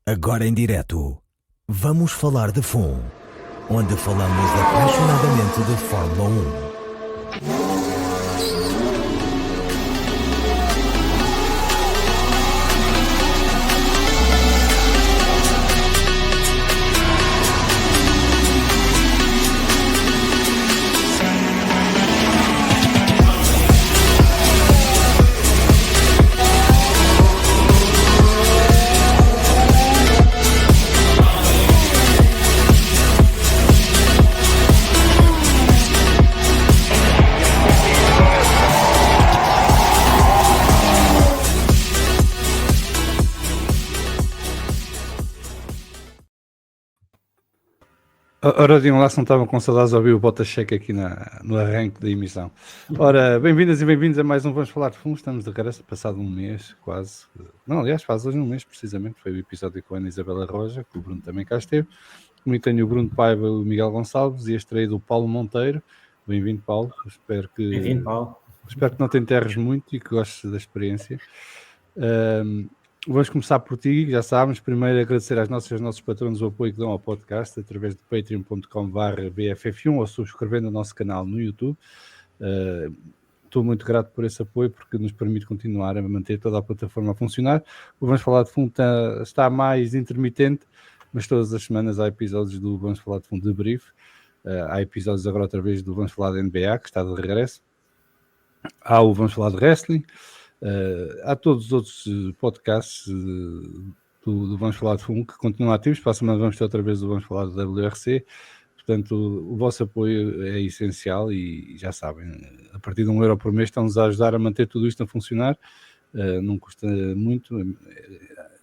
Agora em direto, vamos falar de FUN, onde falamos apaixonadamente de Fórmula 1. Ora, digam lá se não estavam com saudades de ouvir o Bota Cheque aqui no arranque da emissão. Ora, bem-vindas e bem-vindos a mais um Vamos Falar de Fundo. Estamos de regresso, passado um mês, quase. Não, aliás, faz hoje um mês, precisamente. Foi o episódio com a Ana Isabela Roja, que o Bruno também cá esteve. Comigo tenho o Bruno Paiva e o Miguel Gonçalves e a estreia do Paulo Monteiro. Bem-vindo, Paulo. Bem-vindo, Paulo. Espero que não te enterres muito e que gostes da experiência. Vamos começar por ti, já sabes. Primeiro agradecer aos nossos patronos o apoio que dão ao podcast através de patreon.com/bff1 ou subscrevendo o nosso canal no YouTube. Estou muito grato por esse apoio porque nos permite continuar a manter toda a plataforma a funcionar. O Vamos Falar de Fundo está mais intermitente, mas todas as semanas há episódios do Vamos Falar de Fundo de Brief. Há episódios agora outra vez do Vamos Falar de NBA, que está de regresso. Há o Vamos Falar de Wrestling. Há todos os outros podcasts do Vamos Falar de Fundo que continuam ativos. Para a semana vamos ter outra vez o Vamos Falar de WRC. Portanto, o vosso apoio é essencial e já sabem, a partir de €1 por mês estão-nos a ajudar a manter tudo isto a funcionar. Não custa muito.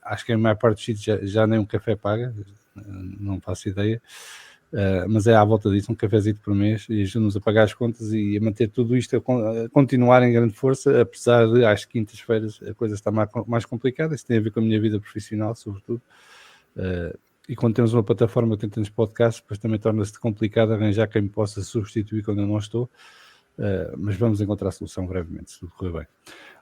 Acho que a maior parte dos sítios já nem um café paga, não faço ideia. Mas é à volta disso, um cafezinho por mês, e ajuda-nos a pagar as contas e a manter tudo isto a continuar em grande força, apesar de às quintas-feiras a coisa está mais complicada. Isso tem a ver com a minha vida profissional, sobretudo. E quando temos uma plataforma que temos podcasts, depois também torna-se complicado arranjar quem me possa substituir quando eu não estou. Mas vamos encontrar a solução brevemente, se tudo correr bem.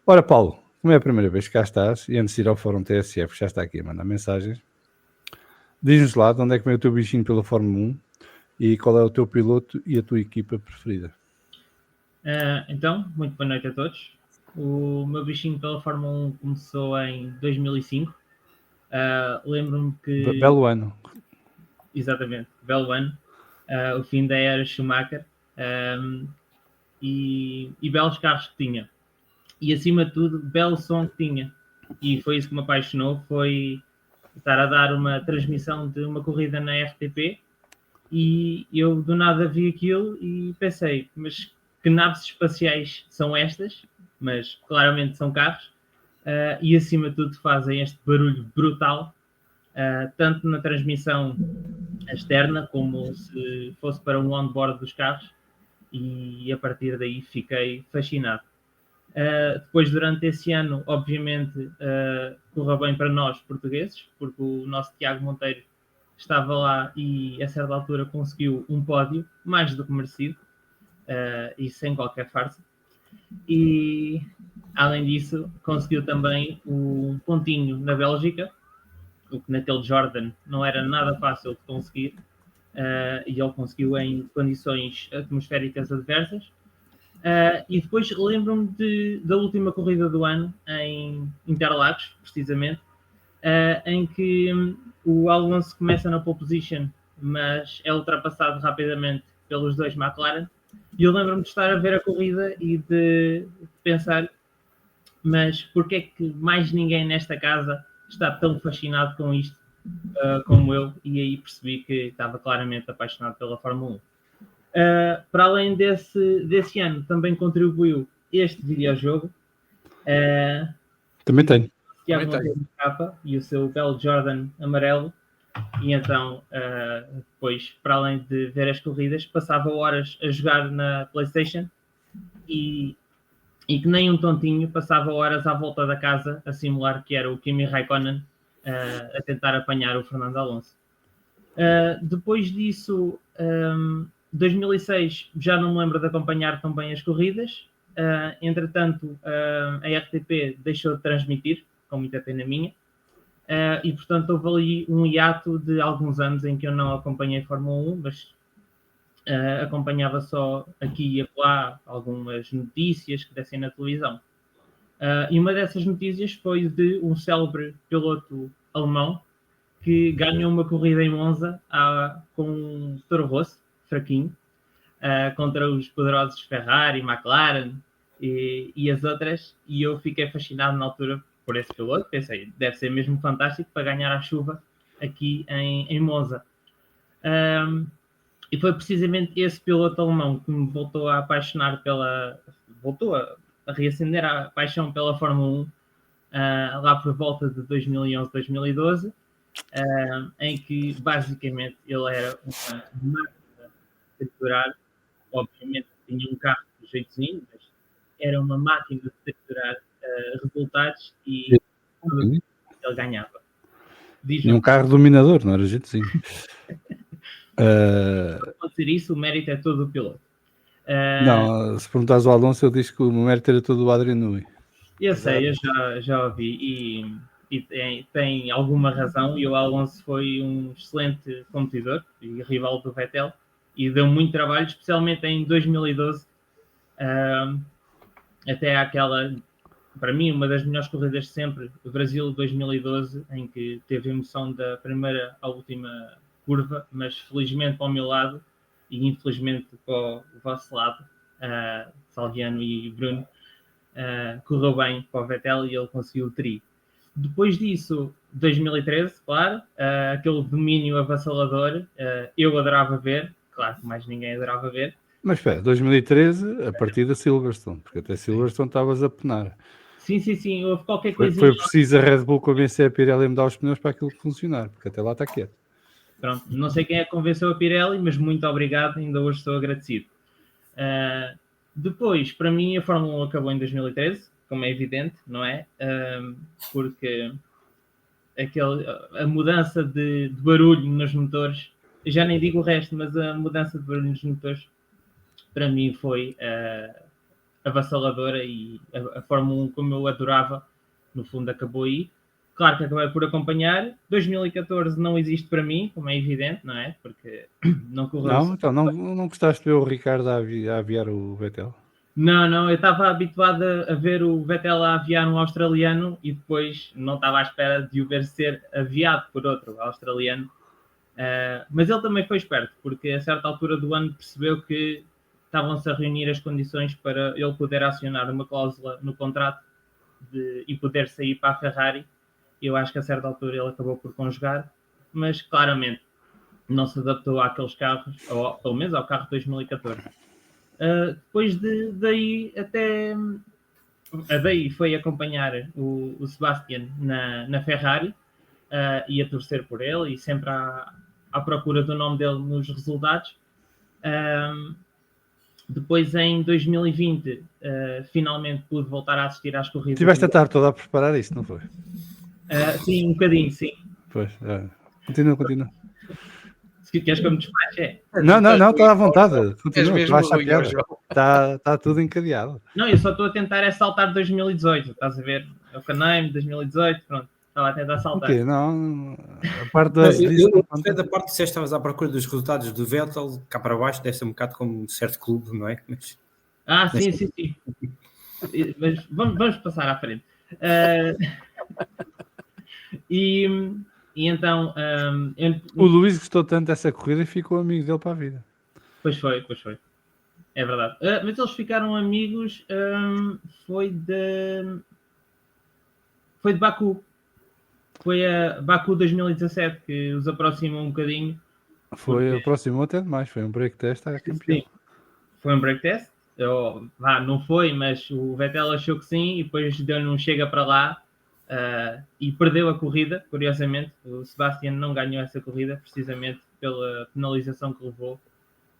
Ora, Paulo, como é a primeira vez que cá estás, e antes de ir ao Fórum TSF, já está aqui a mandar mensagens, diz-nos lá de onde é que vem o teu bichinho pela Fórmula 1 e qual é o teu piloto e a tua equipa preferida. Então, muito boa noite a todos. O meu bichinho pela Fórmula 1 começou em 2005. Lembro-me que... Belo ano. Exatamente, belo ano. O fim da era Schumacher. E belos carros que tinha. E, acima de tudo, belo som que tinha. E foi isso que me apaixonou, foi estar a dar uma transmissão de uma corrida na RTP. E eu do nada vi aquilo e pensei, mas que naves espaciais são estas? Mas claramente são carros, e acima de tudo fazem este barulho brutal, tanto na transmissão externa como se fosse para um onboard dos carros, e a partir daí fiquei fascinado. Depois, durante esse ano, obviamente, correu bem para nós portugueses, porque o nosso Tiago Monteiro estava lá e a certa altura conseguiu um pódio mais do que merecido, e sem qualquer farsa. E além disso conseguiu também um pontinho na Bélgica, o que naquele Jordan não era nada fácil de conseguir, e ele conseguiu em condições atmosféricas adversas. E depois lembro-me da última corrida do ano em Interlagos, precisamente, em que o Alonso começa na pole position, mas é ultrapassado rapidamente pelos dois McLaren. E eu lembro-me de estar a ver a corrida e de pensar, mas porquê é que mais ninguém nesta casa está tão fascinado com isto como eu? E aí percebi que estava claramente apaixonado pela Fórmula 1. Para além desse ano, também contribuiu este videojogo. Também tenho. Tiago Monteiro na capa e o seu belo Jordan amarelo. E então, depois, para além de ver as corridas, passava horas a jogar na PlayStation e que nem um tontinho passava horas à volta da casa a simular que era o Kimi Raikkonen a tentar apanhar o Fernando Alonso. Depois disso, 2006, já não me lembro de acompanhar tão bem as corridas. Entretanto, a RTP deixou de transmitir, com muita pena minha, e portanto houve ali um hiato de alguns anos em que eu não acompanhei a Fórmula 1, mas acompanhava só aqui e lá algumas notícias que dessem na televisão. E uma dessas notícias foi de um célebre piloto alemão que ganhou uma corrida em Monza com um Toro Rosso, fraquinho, contra os poderosos Ferrari, McLaren e as outras, e eu fiquei fascinado na altura por esse piloto. Pensei, deve ser mesmo fantástico para ganhar a chuva aqui em Monza. E foi precisamente esse piloto alemão que me voltou a apaixonar voltou a reacender a paixão pela Fórmula 1 lá por volta de 2011, 2012, em que basicamente ele era uma máquina de triturar. Obviamente tinha um carro de jeitozinho, mas era uma máquina de triturar resultados e ele ganhava. Tinha um carro dominador, não era jeitozinho. Pode ser isso, o mérito é todo do piloto. Não, se perguntares ao Alonso, ele diz que o mérito era todo do Adrian Newey. Eu sei, eu já ouvi e tem alguma razão, e o Alonso foi um excelente competidor e rival do Vettel e deu muito trabalho, especialmente em 2012, até aquela, para mim, uma das melhores corridas de sempre, o Brasil 2012, em que teve emoção da primeira à última curva, mas felizmente para o meu lado e infelizmente para o vosso lado, Salviano e Bruno, correu bem para o Vettel e ele conseguiu o tri. Depois disso, 2013, claro, aquele domínio avassalador, eu adorava ver, claro que mais ninguém adorava ver. Mas espera, 2013, a partir da Silverstone, porque até Silverstone estavas a penar. Sim, houve qualquer coisa. Foi preciso a Red Bull convencer a Pirelli a mudar os pneus para aquilo funcionar, porque até lá está quieto. Pronto, não sei quem é que convenceu a Pirelli, mas muito obrigado, ainda hoje estou agradecido. Depois, para mim, a Fórmula 1 acabou em 2013, como é evidente, não é? Porque a mudança de barulho nos motores, eu já nem digo o resto, mas a mudança de barulho nos motores, para mim foi avassaladora, e a Fórmula 1, como eu adorava, no fundo acabou aí. Claro que acabei por acompanhar. 2014 não existe para mim, como é evidente, não é? Porque não correu. Não, então não gostaste de ver o Ricardo a aviar o Vettel? Não, eu estava habituado a ver o Vettel a aviar um australiano e depois não estava à espera de o ver ser aviado por outro australiano. Mas ele também foi esperto, porque a certa altura do ano percebeu que estavam-se a reunir as condições para ele poder acionar uma cláusula no contrato e poder sair para a Ferrari. Eu acho que a certa altura ele acabou por conjugar, mas claramente não se adaptou àqueles carros, ou pelo menos ao carro de 2014. Depois daí até daí foi acompanhar o Sebastian na Ferrari e a torcer por ele e sempre à procura do nome dele nos resultados. Depois em 2020 finalmente pude voltar a assistir às corridas. Tiveste a estar toda a preparar isso, não foi? Sim, um bocadinho, sim. Pois, continua. Se queres que eu me despache, Não, está à vontade. Continua, tu achas piada. Está tudo encadeado. Não, eu só estou a tentar saltar 2018, estás a ver? É o Canaime, 2018, pronto. Estava a tentar saltar. Okay, não, a parte da parte que estavas à procura dos resultados do Vettel, cá para baixo, deve ser um bocado como um certo clube, não é? Mas... Sim. Mas vamos passar à frente. E então... o Luís gostou tanto dessa corrida e ficou amigo dele para a vida. Pois foi. É verdade. Mas eles ficaram amigos, foi de Baku. Foi a Baku 2017 que os aproximou um bocadinho. Aproximou até demais, foi um break test a campeão. Sim. Foi um break test? Não foi, mas o Vettel achou que sim e depois deu-lhe um chega para lá e perdeu a corrida, curiosamente. O Sebastian não ganhou essa corrida precisamente pela penalização que levou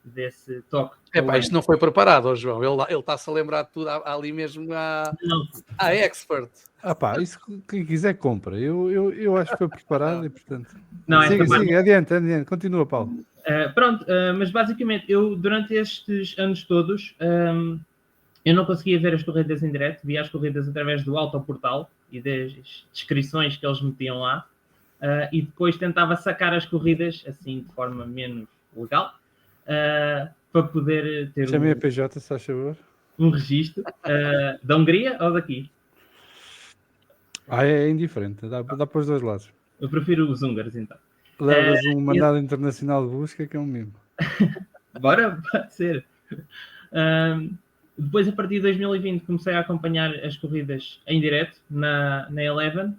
desse toque. Isto não foi preparado, João. Ele está-se a lembrar de tudo ali mesmo à expert. Isso quem quiser compra. Eu acho que foi preparado e portanto... Não, siga, adiante. Continua, Paulo. Mas basicamente eu durante estes anos todos eu não conseguia ver as corridas em direto, via as corridas através do autoportal e das descrições que eles metiam lá, e depois tentava sacar as corridas assim de forma menos legal, para poder ter Chamei a PJ, se faz favor. um registro da Hungria ou daqui. É indiferente, dá para os dois lados. Eu prefiro os húngaros, então. Levas um mandado internacional de busca, que é um mimo. Bora, pode ser. Depois, a partir de 2020, comecei a acompanhar as corridas em direto na Eleven,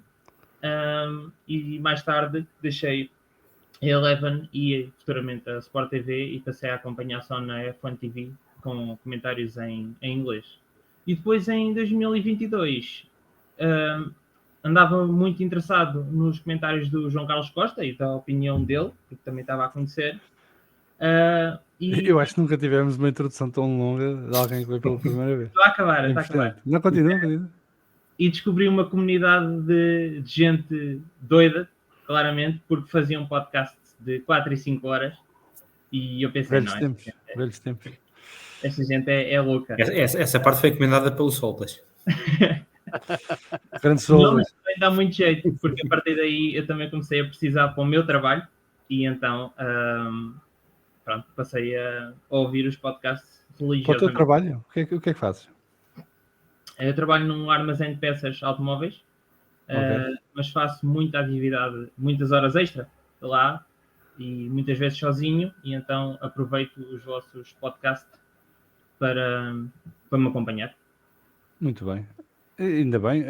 e mais tarde deixei a Eleven e futuramente a Sport TV e passei a acompanhar só na F1 TV com comentários em inglês. E depois, em 2022, andava muito interessado nos comentários do João Carlos Costa e da opinião dele, porque também estava a conhecer. Eu acho que nunca tivemos uma introdução tão longa de alguém que veio pela primeira vez. Está a acabar. Não, continua. E descobri uma comunidade de gente doida, claramente, porque faziam um podcast de 4 e 5 horas. E eu pensei, velhos tempos. Esta gente é louca. Essa parte foi encomendada pelo Soltas. Grande Soltas. Não dá muito jeito, porque a partir daí eu também comecei a precisar para o meu trabalho e então pronto, passei a ouvir os podcasts religiosamente. Para o teu trabalho? O que é que fazes? Eu trabalho num armazém de peças automóveis, mas faço muita atividade, muitas horas extra lá e muitas vezes sozinho, e então aproveito os vossos podcasts para me acompanhar. Muito bem. Ainda bem.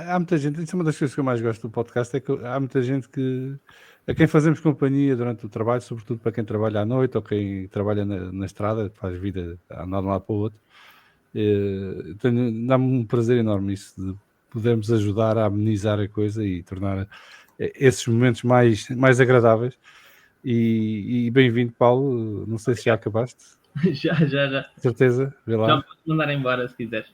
Há muita gente, isso é uma das coisas que eu mais gosto do podcast, é que há muita gente a quem fazemos companhia durante o trabalho, sobretudo para quem trabalha à noite ou quem trabalha na estrada, faz vida a andar de um lado para o outro. Dá-me um prazer enorme isso de podermos ajudar a amenizar a coisa e tornar esses momentos mais agradáveis. E bem-vindo, Paulo. Não sei se já acabaste. Já. Certeza? Vê lá. Já podes mandar embora se quiseres.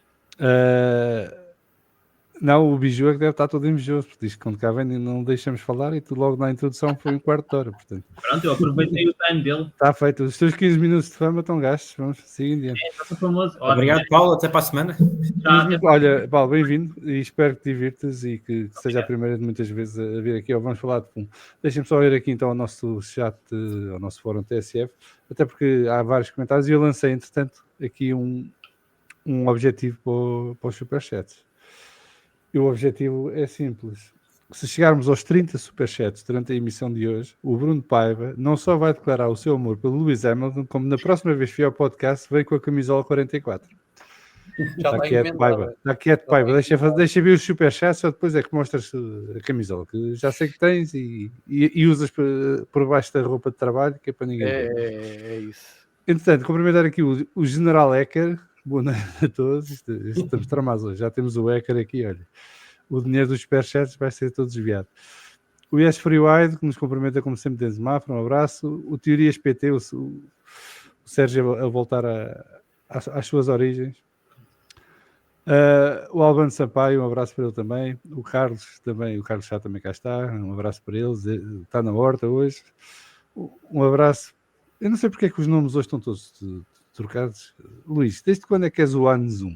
Não, o Biju é que deve estar todo invejoso, porque diz que quando cá vem não deixamos falar e tu logo na introdução foi um quarto de hora. Portanto. Pronto, eu aproveitei o time dele. Está feito. Os teus 15 minutos de fama estão gastos. Vamos seguir em diante. Está famoso. Obrigado, Paulo. Até para a semana. Olha, Paulo, bem-vindo e espero que te divirtas e que seja a primeira de muitas vezes a vir aqui. Vamos falar de fundo. Deixem-me só ir aqui então ao nosso chat, ao nosso fórum TSF, até porque há vários comentários e eu lancei, entretanto, aqui um objetivo para os superchats. E o objetivo é simples. Se chegarmos aos 30 superchats durante a emissão de hoje, o Bruno Paiva não só vai declarar o seu amor pelo Lewis Hamilton, como na próxima vez que vier ao podcast, vem com a camisola 44. Está quieto, Paiva. Está quieto, Paiva. Deixa ver os superchats, só depois é que mostras a camisola, que já sei que tens e usas por baixo da roupa de trabalho, que é para ninguém ver. É isso. Entretanto, cumprimentar aqui o General Ecker. Boa noite a todos. Estamos tramados hoje. Já temos o Ecker aqui, olha. O dinheiro dos superchats vai ser todo desviado. O Yes Freewide, que nos cumprimenta como sempre desde Mafra, um abraço. O Teorias PT, o Sérgio a voltar às suas origens. O Albano Sampaio, um abraço para ele também. O Carlos Chá também cá está. Um abraço para eles. Está na horta hoje. Um abraço. Eu não sei porque é que os nomes hoje estão todos trocados. Luís, desde quando é que és o Anzum?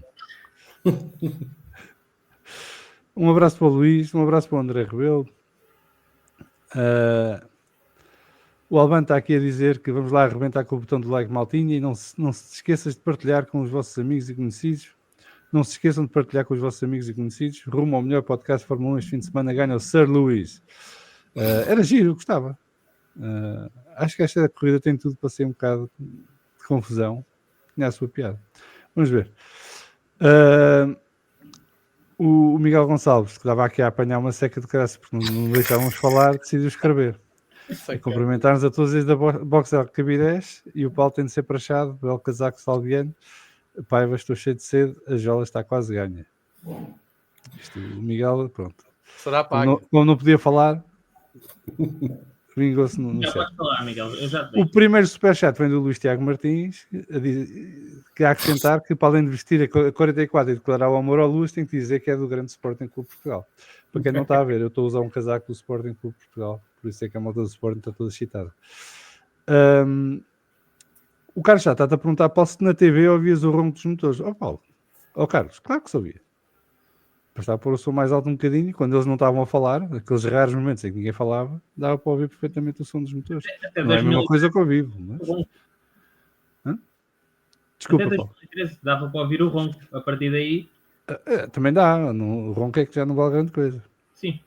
Um abraço para o Luís, um abraço para o André Rebelo. O Albano está aqui a dizer que vamos lá arrebentar com o botão do like, maltinha, e não se esqueças de partilhar com os vossos amigos e conhecidos. Não se esqueçam de partilhar com os vossos amigos e conhecidos. Rumo ao melhor podcast de Fórmula 1 este fim de semana ganha o Sir Luís. Era giro, gostava. Acho que esta corrida tem tudo para ser um bocado de confusão. Tinha a sua piada. Vamos ver. O Miguel Gonçalves, que estava aqui a apanhar uma seca de graça porque não deixávamos falar, decidiu escrever. Cumprimentar-nos a todos desde a Boxer Cabidez e o Paulo tem de ser prachado, belo casaco salviano. Paiva, estou cheio de sede, a jola está quase ganha. O Miguel, pronto. Será pago. Como não podia falar, vingou-se no já chat. podes falar, Miguel. O primeiro superchat vem do Luís Tiago Martins, que há a acrescentar que, para além de vestir a 44 e declarar o amor ao Luz, tem que dizer que é do grande Sporting Clube Portugal. Para quem não está a ver, eu estou a usar um casaco do Sporting Clube Portugal, por isso é que a malta do Sporting está toda excitada. O Carlos já está-te a perguntar, Paulo, se na TV ouvias o ronco dos motores. Paulo, Carlos, claro que sabia. Bastava pôr o som mais alto um bocadinho e quando eles não estavam a falar, aqueles raros momentos em que ninguém falava, dava para ouvir perfeitamente o som dos motores. Até Não é a mesma 2013, coisa que eu vivo. Mas... Desculpa, até Paulo. 2013 dava para ouvir o ronco. A partir daí, Também dá. O ronco é que já não vale grande coisa. sim.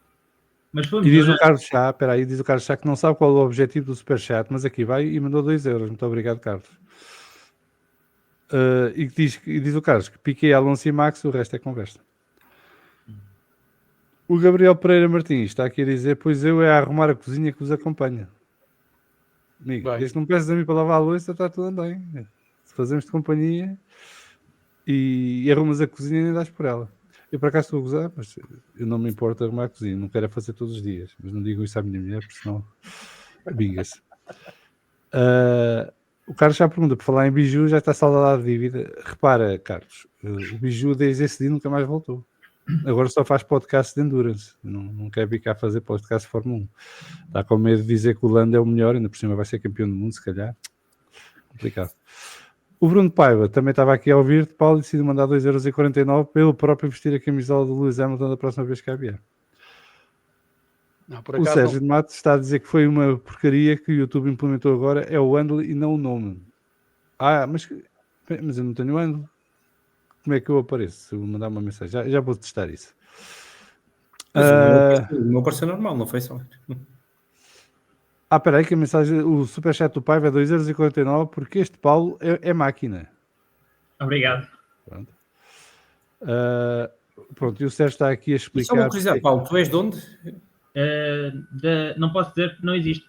Mas foi E diz melhor. o Carlos Chá, diz o Carlos Chá que não sabe qual é o objetivo do Superchat, mas aqui vai e mandou 2 euros. Muito obrigado, Carlos. E diz o Carlos que Piqué, Alonso e Max, o resto é conversa. O Gabriel Pereira Martins está aqui a dizer: pois eu é a arrumar a cozinha que vos acompanha. Amigo, Bem. desde que não peças a mim para lavar a louça, está tudo bem. Se fazemos de companhia e arrumas a cozinha, nem dás por ela. Eu por acaso estou a gozar, mas eu não me importo arrumar a cozinha, não quero a fazer todos os dias, mas não digo isso à minha mulher, porque senão amigas. O Carlos já pergunta, por falar em biju, já está saldada a dívida. Repara, Carlos, o biju desde esse dia nunca mais voltou. Agora só faz podcast de endurance, não quer vir cá fazer podcast de Fórmula 1. Está com medo de dizer que o Lando é o melhor, ainda por cima vai ser campeão do mundo, se calhar. Complicado. O Bruno Paiva também estava aqui a ouvir-te, Paulo, e decidiu mandar 2,49€ para ele próprio vestir a camisola do Lewis Hamilton da próxima vez que vier. Não, por O acaso, Sérgio de Matos está a dizer que foi uma porcaria que o YouTube implementou agora, é o handle e não o nome. Mas eu não tenho handle. Como é que eu apareço? Se eu mandar uma mensagem, já vou testar isso. O meu pareceu normal, não foi só. Espera aí que a mensagem, o superchat do Paiva é 2,49€ porque este Paulo é máquina. Obrigado. Pronto. Pronto, e o Sérgio está aqui a explicar. Só uma curiosidade, Paulo, tu és de onde? Não posso dizer que não existe.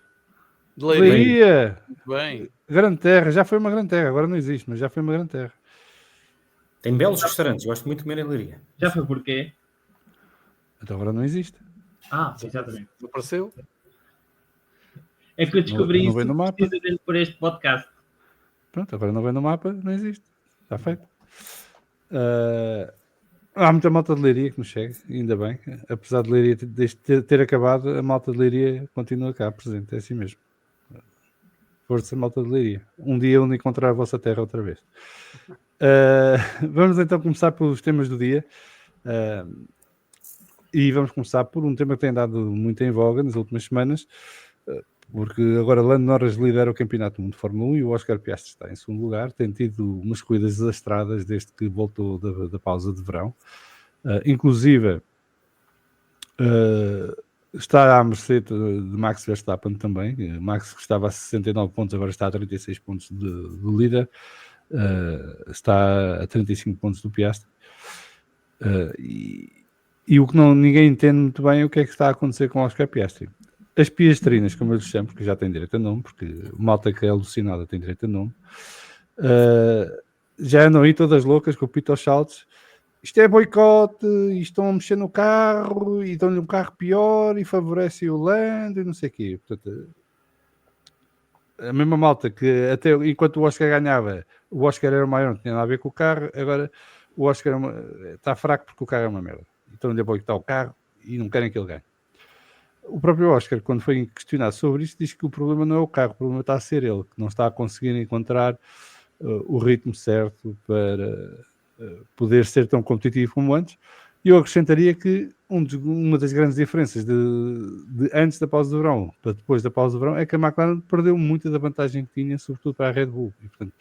de Leiria. Leiria! Bem, Grande terra, já foi uma grande terra, agora não existe, mas já foi uma grande terra. Tem belos restaurantes, gosto muito de comer em Leiria. Já foi porquê? Então agora não existe. Exatamente. apareceu. É que eu descobri Não isso vem no mapa. precisamente por este podcast. Pronto, agora não vem no mapa, não existe. Está feito. Há muita malta de Leiria que nos chega, ainda bem. Apesar de Leiria ter acabado, a malta de Leiria continua cá presente, é assim mesmo. Força, malta de Leiria. Um dia eu encontrar a vossa terra outra vez. Vamos então começar pelos temas do dia. E vamos começar por um tema que tem dado muito em voga nas últimas semanas, porque agora Lando Norris lidera o Campeonato do Mundo de Fórmula 1 e o Oscar Piastri está em segundo lugar. Tem tido umas corridas desastradas desde que voltou da pausa de verão. Inclusive, está à mercê de Max Verstappen também. Max, que estava a 69 pontos, agora está a 36 pontos do líder. Está a 35 pontos do Piastri. E o que ninguém entende muito bem é o que é que está a acontecer com o Oscar Piastri. As piastrinas, como eu lhes chamo, porque já têm direito a nome, porque o malta que é alucinada tem direito a nome, já andam aí todas loucas com o pito aos saltos. Isto é boicote, e estão a mexer no carro, e dão-lhe um carro pior, e favorece o Lando, e não sei o quê. Portanto, a mesma malta que até enquanto o Oscar ganhava, o Oscar era o maior, não tinha nada a ver com o carro, agora o Oscar está fraco porque o carro é uma merda. Então lhe boicotar o carro e não querem que ele ganhe. O próprio Oscar, quando foi questionado sobre isso, diz que o problema não é o carro, o problema está a ser ele, que não está a conseguir encontrar o ritmo certo para poder ser tão competitivo como antes. E eu acrescentaria que uma das grandes diferenças de antes da pausa do verão para depois da pausa do verão é que a McLaren perdeu muita da vantagem que tinha, sobretudo para a Red Bull. E, portanto,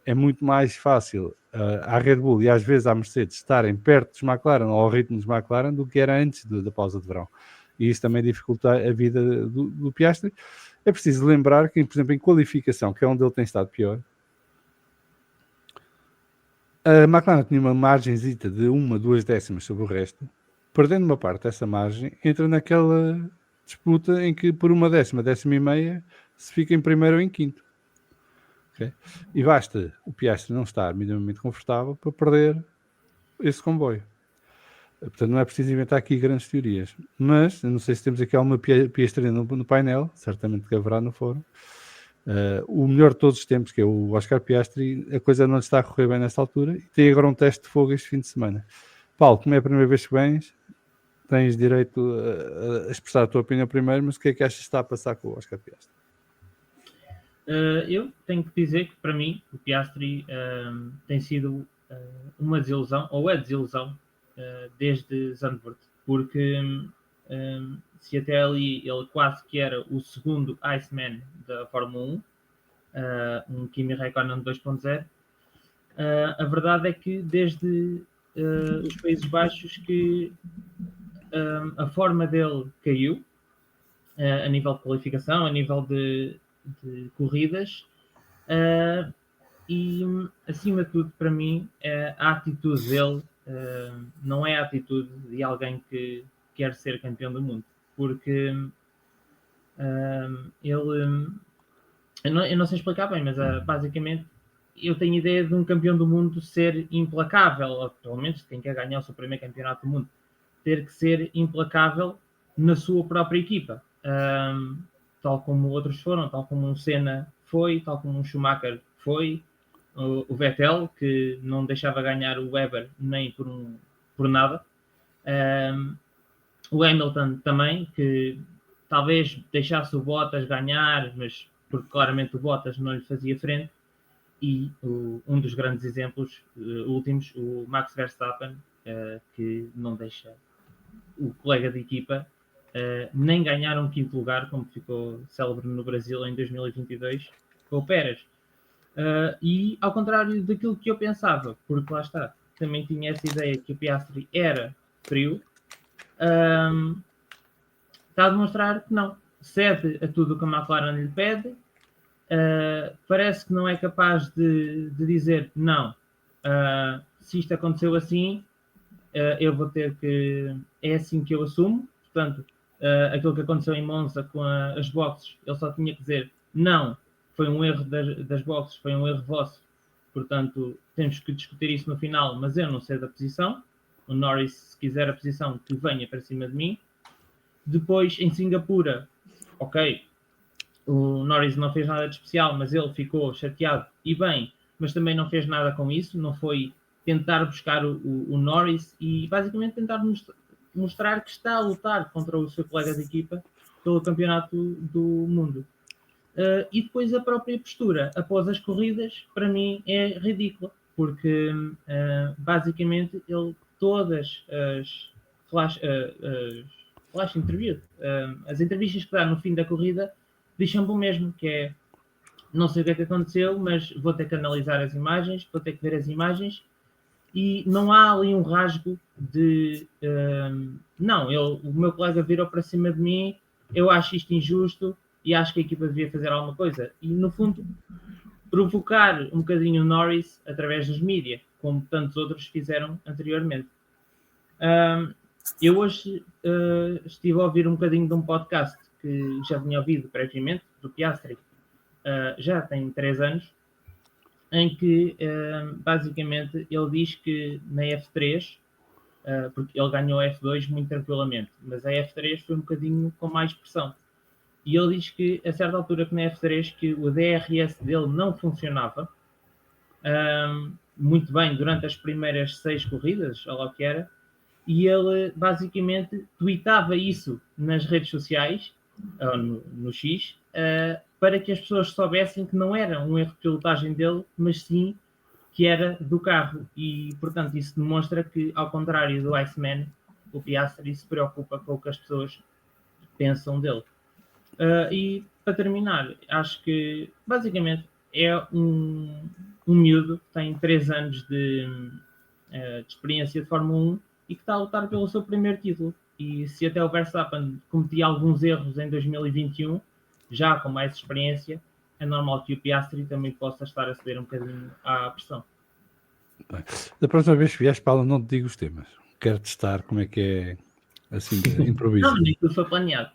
é muito mais fácil à Red Bull e às vezes à Mercedes estarem perto dos McLaren ou ao ritmo dos McLaren do que era antes da pausa de verão. E isso também dificulta a vida do Piastri. É preciso lembrar que, por exemplo, em qualificação, que é onde ele tem estado pior, a McLaren tinha uma margenzita de 1-2 décimas sobre o resto. Perdendo uma parte dessa margem, entra naquela disputa em que por uma décima e meia, se fica em primeiro ou em quinto. Okay? E basta o Piastri não estar minimamente confortável para perder esse comboio. Portanto, não é preciso inventar aqui grandes teorias. Mas, eu não sei se temos aqui alguma piastrina no painel, certamente que haverá no fórum. O melhor de todos os tempos, que é o Oscar Piastri, a coisa não está a correr bem nesta altura e tem agora um teste de fogo este fim de semana. Paulo, como é a primeira vez que vens, tens direito a expressar a tua opinião primeiro, mas o que é que achas que está a passar com o Oscar Piastri? Eu tenho que dizer que, para mim, o Piastri tem sido uma desilusão, ou é desilusão, desde Zandvoort, porque se até ali ele quase que era o segundo Iceman da Fórmula 1, um Kimi Räikkönen 2.0, a verdade é que desde os Países Baixos que a forma dele caiu, a nível de qualificação, a nível de corridas, e acima de tudo, para mim, a atitude dele não é a atitude de alguém que quer ser campeão do mundo, porque ele, eu não sei explicar bem, mas basicamente eu tenho ideia de um campeão do mundo ser implacável, ou pelo menos quem quer ganhar o seu primeiro campeonato do mundo, ter que ser implacável na sua própria equipa, tal como outros foram, tal como um Senna foi, tal como um Schumacher foi, o Vettel, que não deixava ganhar o Webber nem por nada, o Hamilton também, que talvez deixasse o Bottas ganhar, mas porque claramente o Bottas não lhe fazia frente, e um dos grandes exemplos últimos, o Max Verstappen, que não deixa o colega de equipa nem ganhar um quinto lugar, como ficou célebre no Brasil em 2022, com o Pérez. E ao contrário daquilo que eu pensava, porque lá está, também tinha essa ideia que o Piastri era frio, está a demonstrar que não, cede a tudo o que a McLaren lhe pede, parece que não é capaz de dizer não, se isto aconteceu assim, eu vou ter que, é assim que eu assumo, portanto, aquilo que aconteceu em Monza com as boxes, ele só tinha que dizer não, foi um erro das boxes, foi um erro vosso, portanto, temos que discutir isso no final, mas eu não sei da posição, o Norris, se quiser a posição, que venha para cima de mim. Depois, em Singapura, ok, o Norris não fez nada de especial, mas ele ficou chateado e bem, mas também não fez nada com isso, não foi tentar buscar o Norris e basicamente tentar mostrar que está a lutar contra o seu colega de equipa pelo campeonato do mundo. E depois a própria postura após as corridas, para mim, é ridícula, porque basicamente ele todas as flash interview, as entrevistas que dá no fim da corrida deixam-me o mesmo, que é não sei o que é que aconteceu, mas vou ter que analisar as imagens, vou ter que ver as imagens, e não há ali um rasgo de não, o meu colega virou para cima de mim, eu acho isto injusto e acho que a equipa devia fazer alguma coisa. E no fundo, provocar um bocadinho o Norris através dos mídias, como tantos outros fizeram anteriormente. Eu hoje estive a ouvir um bocadinho de um podcast que já tinha ouvido previamente, do Piastri, já tem 3 anos, em que basicamente ele diz que na F3, porque ele ganhou a F2 muito tranquilamente, mas a F3 foi um bocadinho com mais pressão. E ele diz que a certa altura que na F3 que o DRS dele não funcionava muito bem durante as primeiras 6 corridas, ou lá o que era, e ele basicamente tweetava isso nas redes sociais, ou no X, para que as pessoas soubessem que não era um erro de pilotagem dele, mas sim que era do carro. E, portanto, isso demonstra que, ao contrário do Iceman, o Piastri se preocupa com o que as pessoas pensam dele. E, para terminar, acho que, basicamente, é um miúdo que tem 3 anos de experiência de Fórmula 1 e que está a lutar pelo seu primeiro título. E se até o Verstappen cometia alguns erros em 2021, já com mais experiência, é normal que o Piastri também possa estar a ceder um bocadinho à pressão. Bem, da próxima vez que vieste, Paulo, não te digo os temas. Quero testar como é que é assim de improviso. Não, nem tudo foi planeado.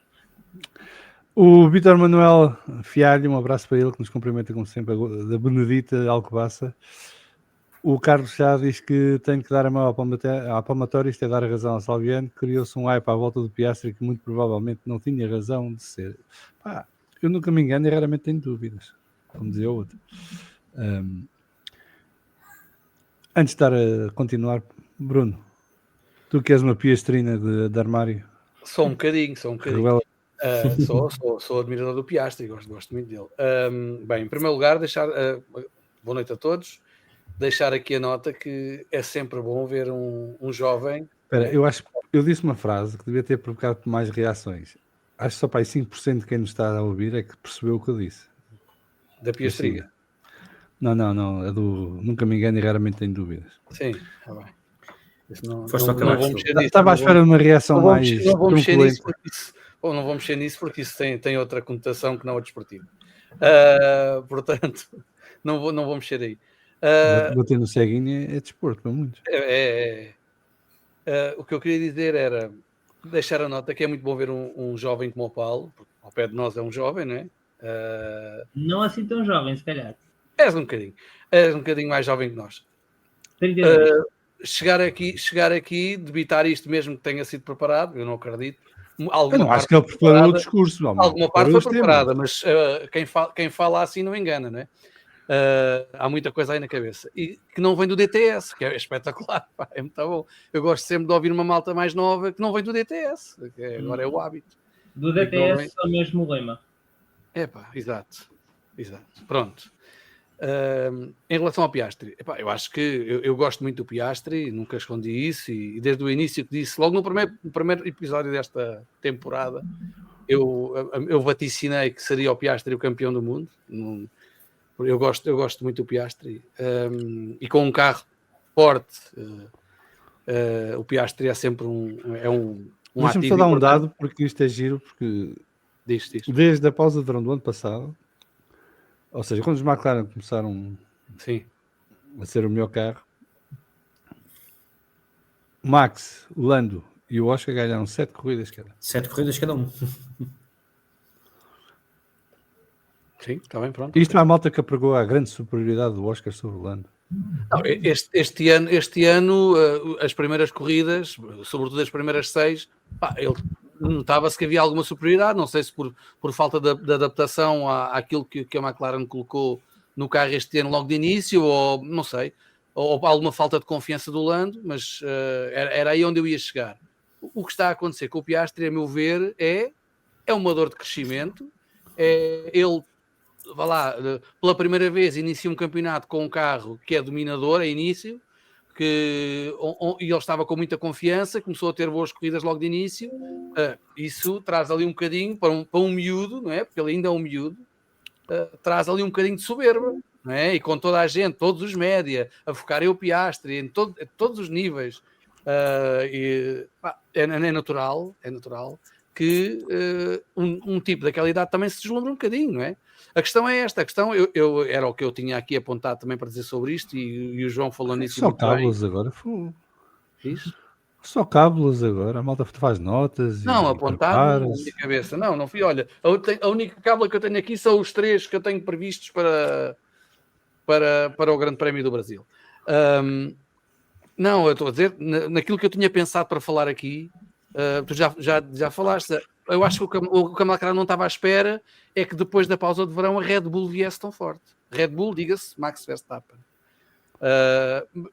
O Vítor Manuel Fialho, um abraço para ele, que nos cumprimenta como sempre, da Benedita Alcobaça. O Carlos já diz que tem que dar a mão à palmatória, isto é dar a razão ao Salviano. Criou-se um hype à volta do Piastri que muito provavelmente não tinha razão de ser. Pá, eu nunca me engano e raramente tenho dúvidas, como dizia o outro. Antes de estar a continuar, Bruno, tu que és uma piastrina de armário. Só um bocadinho. Revela Sou admirador do Piastri, gosto muito dele. Bem, em primeiro lugar, boa noite a todos. Deixar aqui a nota que é sempre bom ver um jovem. Espera, eu disse uma frase que devia ter provocado mais reações. Acho que só para aí 5% de quem nos está a ouvir é que percebeu o que eu disse. Da Piastriga. Não. É do Nunca Me Engano e Raramente Tenho Dúvidas. Sim, está bem. Não vou mexer nisso. Estava à espera de uma reação mais. Não vou mexer nisso porque isso, não vou mexer nisso porque isso tem outra conotação que não é desportiva. Portanto, não vou mexer aí. Bater no ceguinho é desporto para muitos. O que eu queria dizer era deixar a nota que é muito bom ver um jovem como o Paulo, porque ao pé de nós é um jovem, não é? Não assim tão jovem, se calhar. És um bocadinho mais jovem que nós. 32. Chegar aqui, debitar isto mesmo que tenha sido preparado, eu não acredito. Eu não acho que ele preparou o discurso. Alguma parte foi preparada, mas quem fala assim não engana, não é? Há muita coisa aí na cabeça. E que não vem do DTS, que é espetacular, pá, é muito bom. Eu gosto sempre de ouvir uma malta mais nova que não vem do DTS, que agora é o hábito. Do DTS é o mesmo lema. Exato. Pronto. Em relação ao Piastri, eu acho que eu gosto muito do Piastri, nunca escondi isso, e desde o início que disse, logo no primeiro episódio desta temporada, eu vaticinei que seria o Piastri o campeão do mundo. Eu gosto muito do Piastri, e com um carro forte, o Piastri é sempre um Deixa-me só dar um dado, porque isto é giro, porque diz. Desde a pausa de verão do ano passado, ou seja, quando os McLaren começaram a ser o melhor carro, Max, o Lando e o Oscar ganharam 7 corridas cada. 7 corridas cada um. Sim, está bem, pronto. Isto é a malta que apregou a grande superioridade do Oscar sobre o Lando. Não, este ano as primeiras corridas, sobretudo as primeiras 6, ele notava-se que havia alguma superioridade, não sei se por falta de adaptação àquilo que a McLaren colocou no carro este ano logo de início, ou não sei, ou alguma falta de confiança do Lando, mas era aí onde eu ia chegar. O que está a acontecer com o Piastri, a meu ver, é uma dor de crescimento, ele vá lá, pela primeira vez inicia um campeonato com um carro que é dominador a início, e ele estava com muita confiança, começou a ter boas corridas logo de início. Isso traz ali um bocadinho para um miúdo, não é? Porque ele ainda é um miúdo, traz ali um bocadinho de soberba, não é? E com toda a gente, todos os média a focarem o Piastri em todos os níveis, é natural que um tipo daquela idade também se deslumbra um bocadinho, não é? A questão é esta, era o que eu tinha aqui apontado também para dizer sobre isto, e o João falou nisso. Só cábulas agora. Isso? Só cábulas agora, a malta faz notas. Não, apontado na minha cabeça. Não fui, olha, a única cábula que eu tenho aqui são os 3 que eu tenho previstos para o Grande Prémio do Brasil. Não, eu estou a dizer, naquilo que eu tinha pensado para falar aqui, tu já falaste. Eu acho que o que a McLaren não estava à espera é que depois da pausa de verão a Red Bull viesse tão forte. Red Bull, diga-se, Max Verstappen.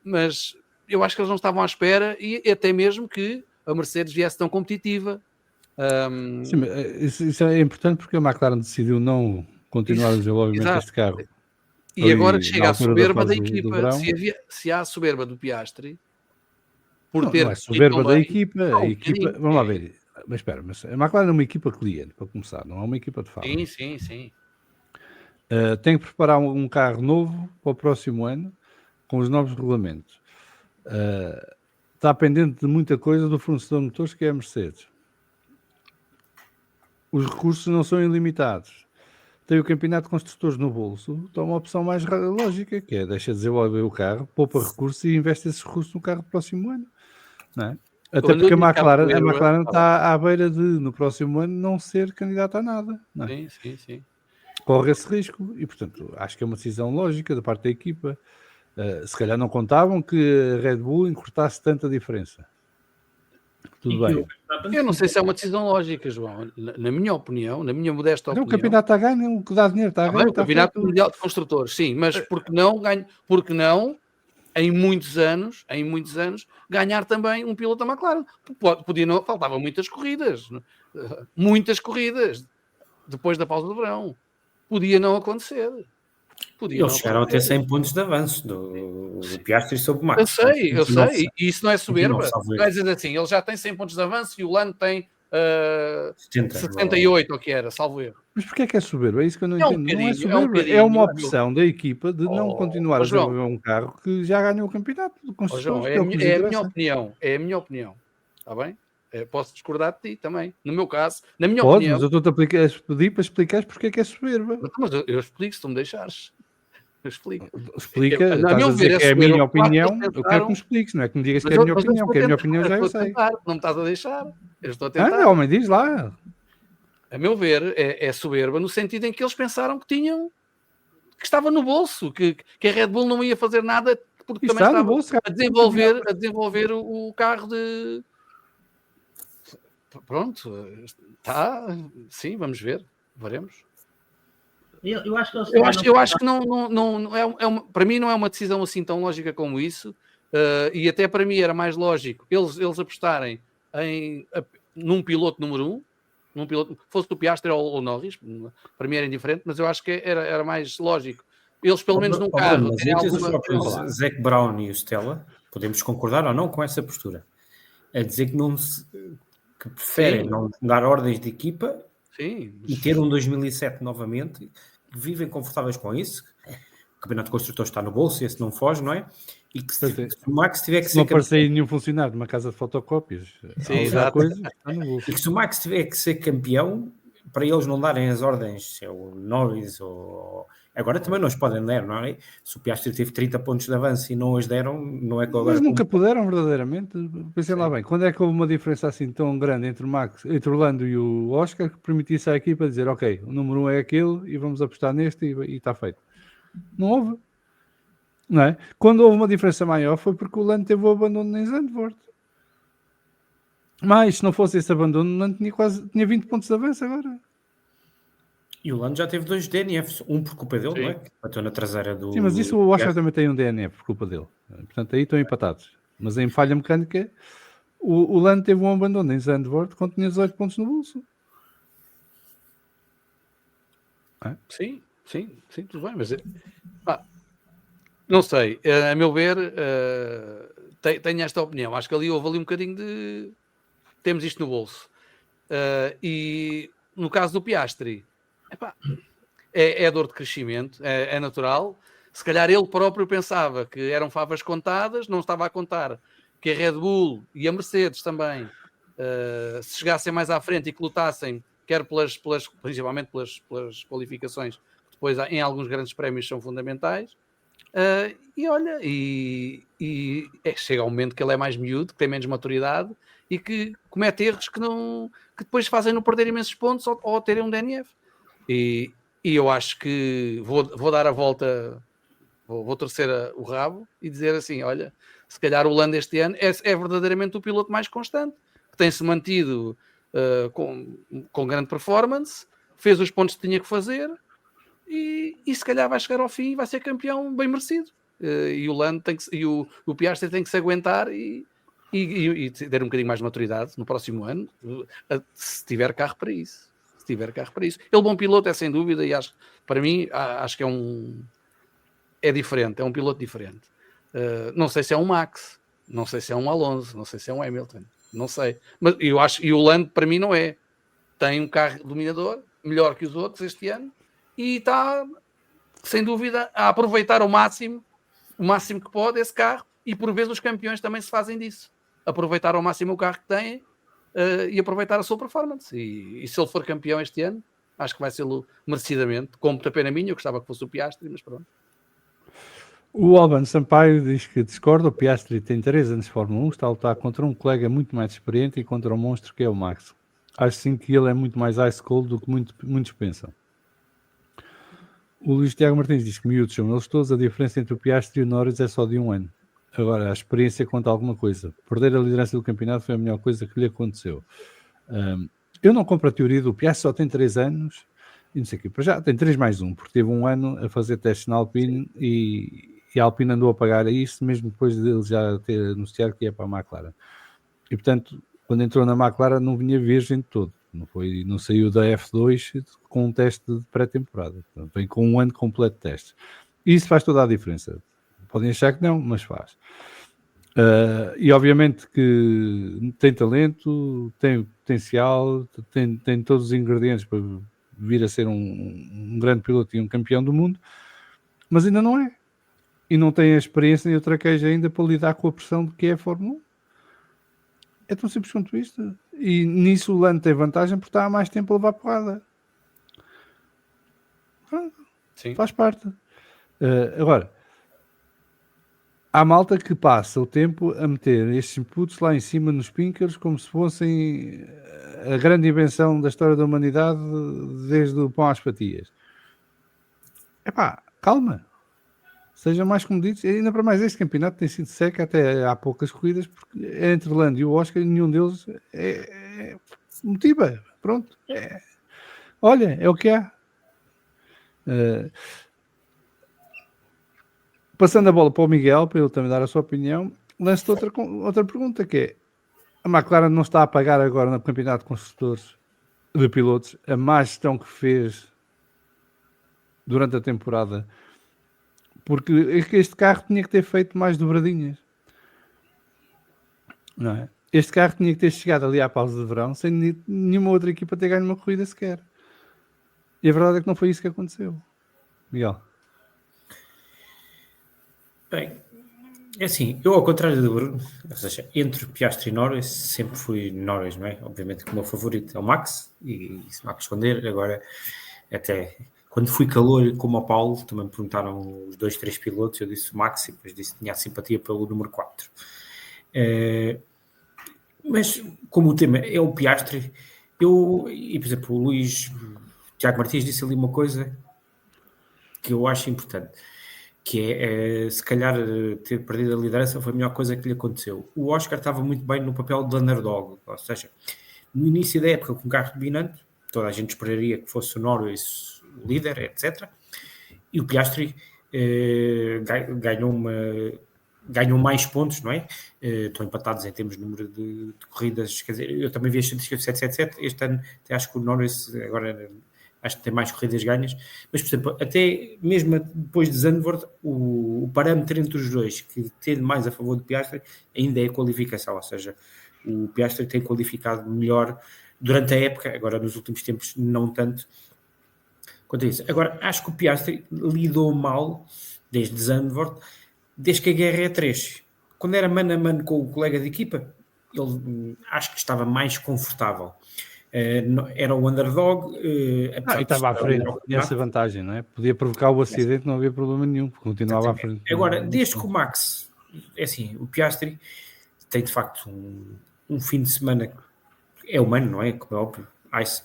Mas eu acho que eles não estavam à espera, e até mesmo que a Mercedes viesse tão competitiva. Sim, isso é importante porque a McLaren decidiu não continuar o desenvolvimento deste carro. E agora que chega a soberba da equipa, se há a soberba do Piastri, não é soberba da equipa, vamos lá ver. Mas espera, a McLaren é uma equipa cliente, para começar, não é uma equipa de fábrica. Sim. Tem que preparar um carro novo para o próximo ano, com os novos regulamentos. Está pendente de muita coisa do fornecedor de motores, que é a Mercedes. Os recursos não são ilimitados. Tem o campeonato de construtores no bolso, toma a opção mais lógica, que é deixa desenvolver o carro, poupa recursos e investe esses recursos no carro do próximo ano. Não é? Até porque a McLaren está à beira de, no próximo ano, não ser candidata a nada. Não é? Sim. Corre esse risco e, portanto, acho que é uma decisão lógica da parte da equipa. Se calhar não contavam que a Red Bull encurtasse tanta diferença. Tudo bem. Eu não sei se é uma decisão lógica, João. Na minha opinião, na minha modesta opinião... O campeonato está a ganhar, o que dá dinheiro está a ganhar. O campeonato mundial de construtores, sim, mas porque não em muitos anos, ganhar também um piloto da McLaren. Podia não, faltavam muitas corridas, depois da pausa do verão. Podia não acontecer. Eles chegaram a ter 100 pontos de avanço do Piastri sobre o Max. Eu sei, e isso não é soberba. 29, Vai dizer assim, ele já tem 100 pontos de avanço e o Lando tem 70, 78, ou que era, salvo erro. Mas porquê é que é soberba? É isso que eu não É um entendo. Não é bocadinho, soberba, é uma opção da equipa de não continuar a João. desenvolver um carro que já ganhou o campeonato de João, construtores. é a minha opinião. Está bem? Posso discordar de ti também. No meu caso, na minha opinião... Mas eu estou-te a pedir para explicares porque é que é soberba. Mas eu explico se tu me deixares. Eu explico. Explica, Na estás meu a dizer ver, que é a minha soberba. opinião, Claro que eu quero que me expliques, não é que me digas que é a Mas minha opinião, eu que a minha estou opinião já eu estou a sei. tentar, não me estás a deixar. Eu estou a tentar. Homem, diz lá. A meu ver, é soberba no sentido em que eles pensaram que estava no bolso, que a Red Bull não ia fazer nada porque também Está no estava bolso, cara. a desenvolver o carro de... Pronto, está, sim, vamos ver, veremos. Eu acho que eles Eu acho que não é para mim não é uma decisão assim tão lógica como isso, e até para mim era mais lógico eles apostarem num piloto número 1, fosse o Piastri ou Norris, para mim era indiferente, mas eu acho que era mais lógico. Eles pelo menos num carro... Mas entre os próprios Zac Brown e o Stella, podemos concordar ou não com essa postura, a dizer que preferem não dar ordens de equipa. Sim, e ter um 2007 novamente, vivem confortáveis com isso. O campeonato de construtores está no bolso, esse não foge, não é? E que se o Max tiver que ser não aparecer nenhum funcionário numa casa de fotocópias, e que se o Max tiver que ser campeão, para eles não darem as ordens, se é o Norris ou... Agora também não os podem dar, não é? Se o Piastri teve 30 pontos de avanço e não os deram, não é que agora... Mas nunca puderam, verdadeiramente. Pensem lá bem, quando é que houve uma diferença assim tão grande entre o Lando e o Oscar que permitisse à equipa dizer, ok, o número 1 é aquele e vamos apostar neste e está feito. Não houve. Não é? Quando houve uma diferença maior foi porque o Lando teve o abandono em Zandvoort. Mas se não fosse esse abandono, o Lando tinha 20 pontos de avanço agora. E o Lando já teve 2 DNFs, um por culpa dele, não é? Que bateu na traseira do... Sim, mas isso o Oscar também tem um DNF por culpa dele. Portanto, aí estão empatados. Mas em falha mecânica, o Lando teve um abandono em Zandvoort quando tinha 18 pontos no bolso. Sim, tudo bem, mas não sei, a meu ver, tenho esta opinião. Acho que houve ali um bocadinho de temos isto no bolso. E no caso do Piastri, é dor de crescimento, é natural. Se calhar ele próprio pensava que eram favas contadas, não estava a contar que a Red Bull e a Mercedes também, se chegassem mais à frente e que lutassem, quer principalmente pelas qualificações, que depois em alguns grandes prémios são fundamentais. E olha, chega um momento que ele é mais miúdo, que tem menos maturidade e que comete erros que depois fazem-no perder imensos pontos ou terem um DNF. E eu acho que vou dar a volta, vou torcer o rabo e dizer assim, olha, se calhar o Lando este ano é verdadeiramente o piloto mais constante, que tem-se mantido com grande performance, fez os pontos que tinha que fazer e se calhar vai chegar ao fim e vai ser campeão bem merecido. E o Lando o Piastri tem que se aguentar e ter um bocadinho mais de maturidade no próximo ano, se tiver carro para isso. Ele é bom piloto, é sem dúvida, e para mim acho que é diferente, é um piloto diferente. Não sei se é um Max, não sei se é um Alonso, não sei se é um Hamilton, não sei. Mas eu acho, e o Lando para mim não é. Tem um carro dominador, melhor que os outros este ano, e está, sem dúvida, a aproveitar o máximo que pode esse carro, e por vezes os campeões também se fazem disso. Aproveitar ao máximo o carro que têm e aproveitar a sua performance. E se ele for campeão este ano, acho que vai ser-lo merecidamente, com muita pena minha, eu gostava que fosse o Piastri, mas pronto. O Alban Sampaio diz que discorda, o Piastri tem 3 anos de Fórmula 1, está a lutar contra um colega muito mais experiente e contra um monstro que é o Max. Acho sim que ele é muito mais ice cold do que muitos pensam. O Luís Tiago Martins diz que miúdos são eles todos, a diferença entre o Piastri e o Norris é só de 1 ano. Agora, a experiência conta alguma coisa. Perder a liderança do campeonato foi a melhor coisa que lhe aconteceu. Eu não compro a teoria do Piastri, só tem 3 anos, e não sei o quê. Para já tem 3 mais 1, porque teve 1 ano a fazer testes na Alpine e a Alpine andou a pagar a isso, mesmo depois dele já ter anunciado que ia para a McLaren. E, portanto, quando entrou na McLaren não vinha virgem de todo. Não saiu da F2 com um teste de pré-temporada. Portanto, vem com um ano completo de testes. E isso faz toda a diferença. Podem achar que não, mas faz. E obviamente que tem talento, tem potencial, tem todos os ingredientes para vir a ser um grande piloto e um campeão do mundo, mas ainda não é. E não tem a experiência nem o traquejo ainda para lidar com a pressão de que é a Fórmula 1. É tão simples quanto isto. E nisso o Lando tem vantagem porque está há mais tempo a levar porrada. Sim. Faz parte. Agora, há malta que passa o tempo a meter estes inputs lá em cima nos pinkers como se fossem a grande invenção da história da humanidade desde o pão às fatias. Epá, calma. Sejam mais comedidos. E ainda para mais, este campeonato tem sido seca até há poucas corridas, porque entre o Lando e o Oscar, nenhum deles motiva. Pronto. Olha, é o que há. Passando a bola para o Miguel, para ele também dar a sua opinião, lanço-te outra pergunta, que é: a McLaren não está a pagar agora no campeonato de construtores de pilotos a má gestão que fez durante a temporada? Porque este carro tinha que ter feito mais dobradinhas. Não é? Este carro tinha que ter chegado ali à pausa de verão sem nenhuma outra equipa ter ganho uma corrida sequer. E a verdade é que não foi isso que aconteceu. Miguel. Bem, é assim, eu ao contrário do Bruno, ou seja, entre Piastri e Norris, sempre fui Norris, não é? Obviamente que o meu favorito é o Max, e isso não há que esconder. Agora, até quando fui calor como o Paulo, também me perguntaram os 2, 3 pilotos, eu disse o Max e depois disse que tinha a simpatia pelo número 4. Mas como o tema é o Piastri, por exemplo, o Tiago Martins disse ali uma coisa que eu acho importante, que é, se calhar, ter perdido a liderança foi a melhor coisa que lhe aconteceu. O Oscar estava muito bem no papel de underdog, ou seja, no início da época com um carro dominante, toda a gente esperaria que fosse o Norris o líder, etc. E o Piastri ganhou mais pontos, não é? Estão empatados em termos de número de corridas, quer dizer, eu também vi a estatística de 777, este ano até acho que o Norris agora acho que tem mais corridas ganhas, mas, por exemplo, até mesmo depois de Zandvoort, o parâmetro entre os dois, que tende mais a favor do Piastri, ainda é a qualificação, ou seja, o Piastri tem qualificado melhor durante a época, agora nos últimos tempos não tanto quanto isso. Agora, acho que o Piastri lidou mal, desde Zandvoort, desde que a guerra é 3. Quando era mano a mano com o colega de equipa, ele acho que estava mais confortável. Era o underdog. E estava à frente, tinha essa vantagem, não é? Podia provocar o acidente, não havia problema nenhum, continuava à frente. Agora, desde que o Max, é assim, o Piastri tem de facto um fim de semana, é humano, não é? Como é óbvio,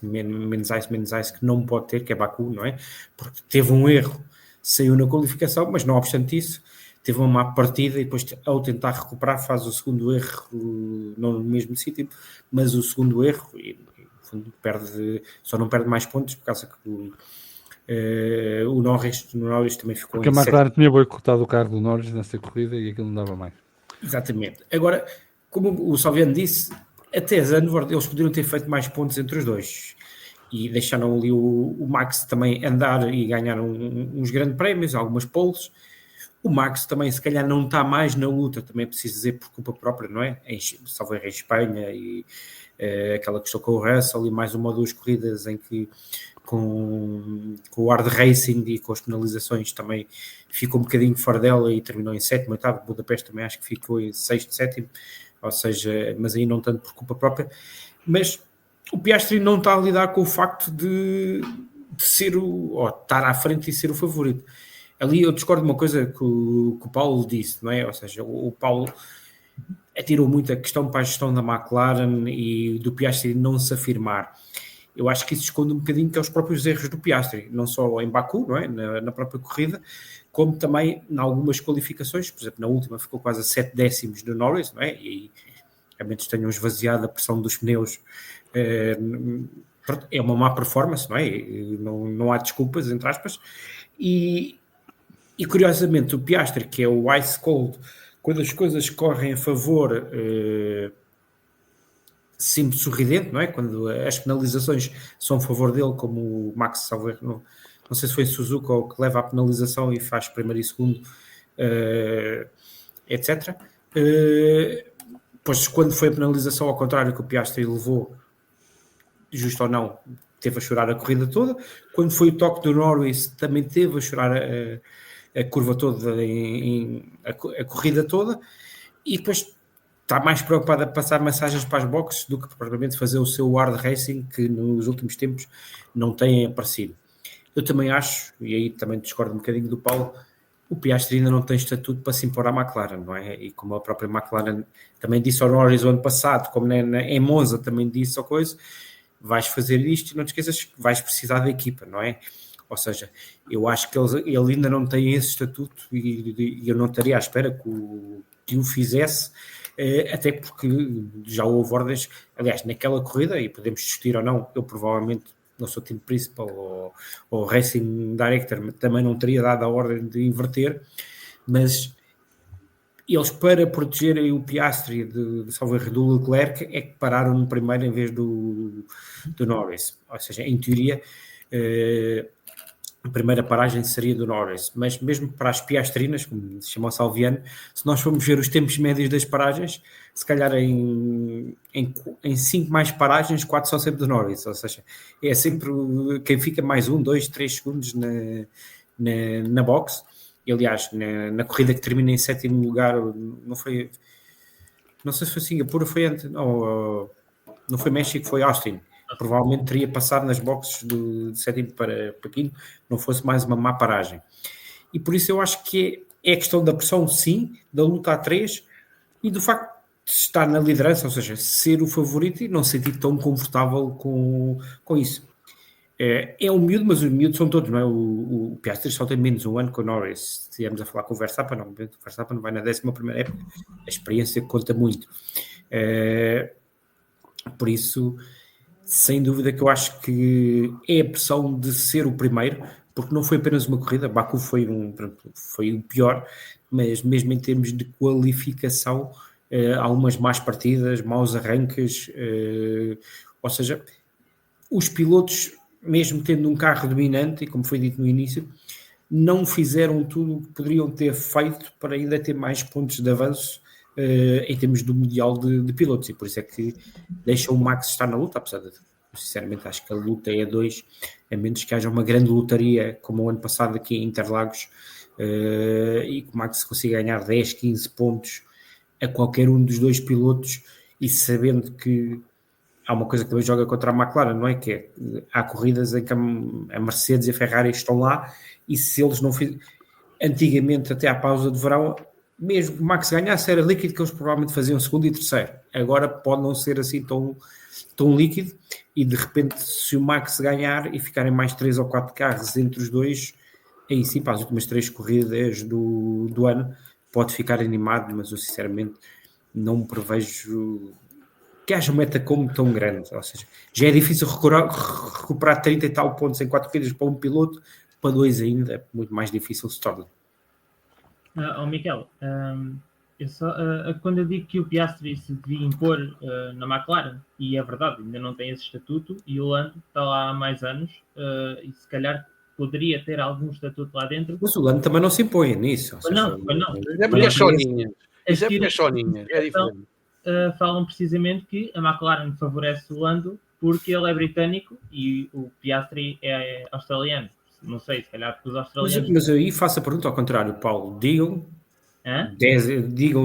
menos ice, que não pode ter, que é Baku, não é? Porque teve um erro, saiu na qualificação, mas não obstante isso, teve uma má partida e depois, ao tentar recuperar, faz o segundo erro, não no mesmo sítio, mas o segundo erro, e no fundo só não perde mais pontos, por causa que o Norris também ficou porque a McLaren tinha boicotado o carro do Norris nessa corrida e aquilo não dava mais. Exatamente. Agora, como o Salviano disse, até Zandvoort eles poderiam ter feito mais pontos entre os dois e deixaram ali o Max também andar e ganhar uns grandes prémios, algumas poles. O Max também se calhar não está mais na luta, também é preciso dizer por culpa própria, não é? Salvo em Espanha e aquela questão com o Russell e mais uma ou duas corridas em que com o hard racing e com as penalizações também ficou um bocadinho fora dela e terminou em 7º, 8º. Budapeste também acho que ficou em 6º, 7º, ou seja, mas aí não tanto por culpa própria. Mas o Piastri não está a lidar com o facto de ser ou estar à frente e ser o favorito. Ali eu discordo de uma coisa que o Paulo disse, não é? Ou seja, o Paulo atirou muito a questão para a gestão da McLaren e do Piastri não se afirmar. Eu acho que isso esconde um bocadinho que é os próprios erros do Piastri, não só em Baku, não é? Na própria corrida, como também em algumas qualificações. Por exemplo, na última ficou quase a 7 décimos do Norris, não é? E a menos tenham esvaziado a pressão dos pneus, é uma má performance, não é? Não há desculpas, entre aspas. E E curiosamente o Piastri, que é o ice cold, quando as coisas correm a favor, sempre sorridente, não é? Quando as penalizações são a favor dele, como o Max Salver, não sei se foi Suzuka ou que leva a penalização e faz primeiro e segundo, etc. Pois quando foi a penalização ao contrário que o Piastri levou, justo ou não, teve a chorar a corrida toda. Quando foi o toque do Norris, também teve a chorar a curva toda, a corrida toda. E depois está mais preocupado a passar mensagens para as boxes do que propriamente fazer o seu hard racing, que nos últimos tempos não tem aparecido. Eu também acho, e aí também discordo um bocadinho do Paulo, o Piastri ainda não tem estatuto para se impor à McLaren, não é? E como a própria McLaren também disse ao Norris o ano passado, como em Monza também disse a coisa, vais fazer isto e não te esqueças que vais precisar da equipa, não é? Ou seja, eu acho que ele ainda não tem esse estatuto e eu não estaria à espera que o fizesse, até porque já houve ordens, aliás, naquela corrida, e podemos discutir ou não, eu provavelmente não sou time principal ou Racing Director, também não teria dado a ordem de inverter, mas eles, para protegerem o Piastri de salvar do Leclerc, é que pararam no primeiro em vez do Norris. Ou seja, em teoria, a primeira paragem seria do Norris, mas mesmo para as piastrinas, como se chama o Salviano, se nós formos ver os tempos médios das paragens, se calhar em 5 mais paragens, 4 são sempre do Norris, ou seja, é sempre quem fica mais 1, 2, 3 segundos na box. E, aliás, na corrida que termina em 7º lugar, não sei se foi Singapura, foi antes, não foi México, foi Austin. Provavelmente teria passado nas boxes de 7º para 5º, não fosse mais uma má paragem. E por isso eu acho que é a questão da pressão, sim, da luta a 3 e do facto de estar na liderança, ou seja, ser o favorito e não se sentir tão confortável com isso. É um miúdo, mas os miúdos são todos, não é? O Piastri só tem menos um ano com o Norris. Se estivermos a falar com o Verstappen, não, o Verstappen vai na 11ª época, a experiência conta muito. Por isso, sem dúvida que eu acho que é a pressão de ser o primeiro, porque não foi apenas uma corrida, Baku foi o pior, mas mesmo em termos de qualificação, há umas más partidas, maus arranques, ou seja, os pilotos, mesmo tendo um carro dominante, e como foi dito no início, não fizeram tudo o que poderiam ter feito para ainda ter mais pontos de avanço em termos do Mundial de pilotos, e por isso é que deixa o Max estar na luta, apesar de, sinceramente, acho que a luta é a 2, a menos que haja uma grande lotaria, como o ano passado aqui em Interlagos, e que o Max consiga ganhar 10, 15 pontos a qualquer um dos dois pilotos, e sabendo que há uma coisa que também joga contra a McLaren, não é? Que há corridas em que a Mercedes e a Ferrari estão lá, e se eles não fizerem, antigamente até à pausa de verão, mesmo que o Max ganhasse, era líquido que eles provavelmente faziam segundo e terceiro. Agora pode não ser assim tão líquido, e de repente, se o Max ganhar e ficarem mais 3 ou 4 carros entre os dois, aí sim, para as últimas 3 corridas do ano, pode ficar animado, mas eu sinceramente não me prevejo que haja um metacombo tão grande. Ou seja, já é difícil recuperar 30 e tal pontos em 4 corridas para um piloto, para 2 ainda é muito mais difícil se torna. Miquel, quando eu digo que o Piastri se devia impor na McLaren, e é verdade, ainda não tem esse estatuto, e o Lando está lá há mais anos, e se calhar poderia ter algum estatuto lá dentro. Mas o Lando também não se impõe nisso. Não. É porque é choninha. Isso é porque é choninha. É diferente. Falam precisamente que a McLaren favorece o Lando porque ele é britânico e o Piastri é australiano. Não sei, se calhar porque os australianos... Mas aí faço a pergunta ao contrário, Paulo. Digam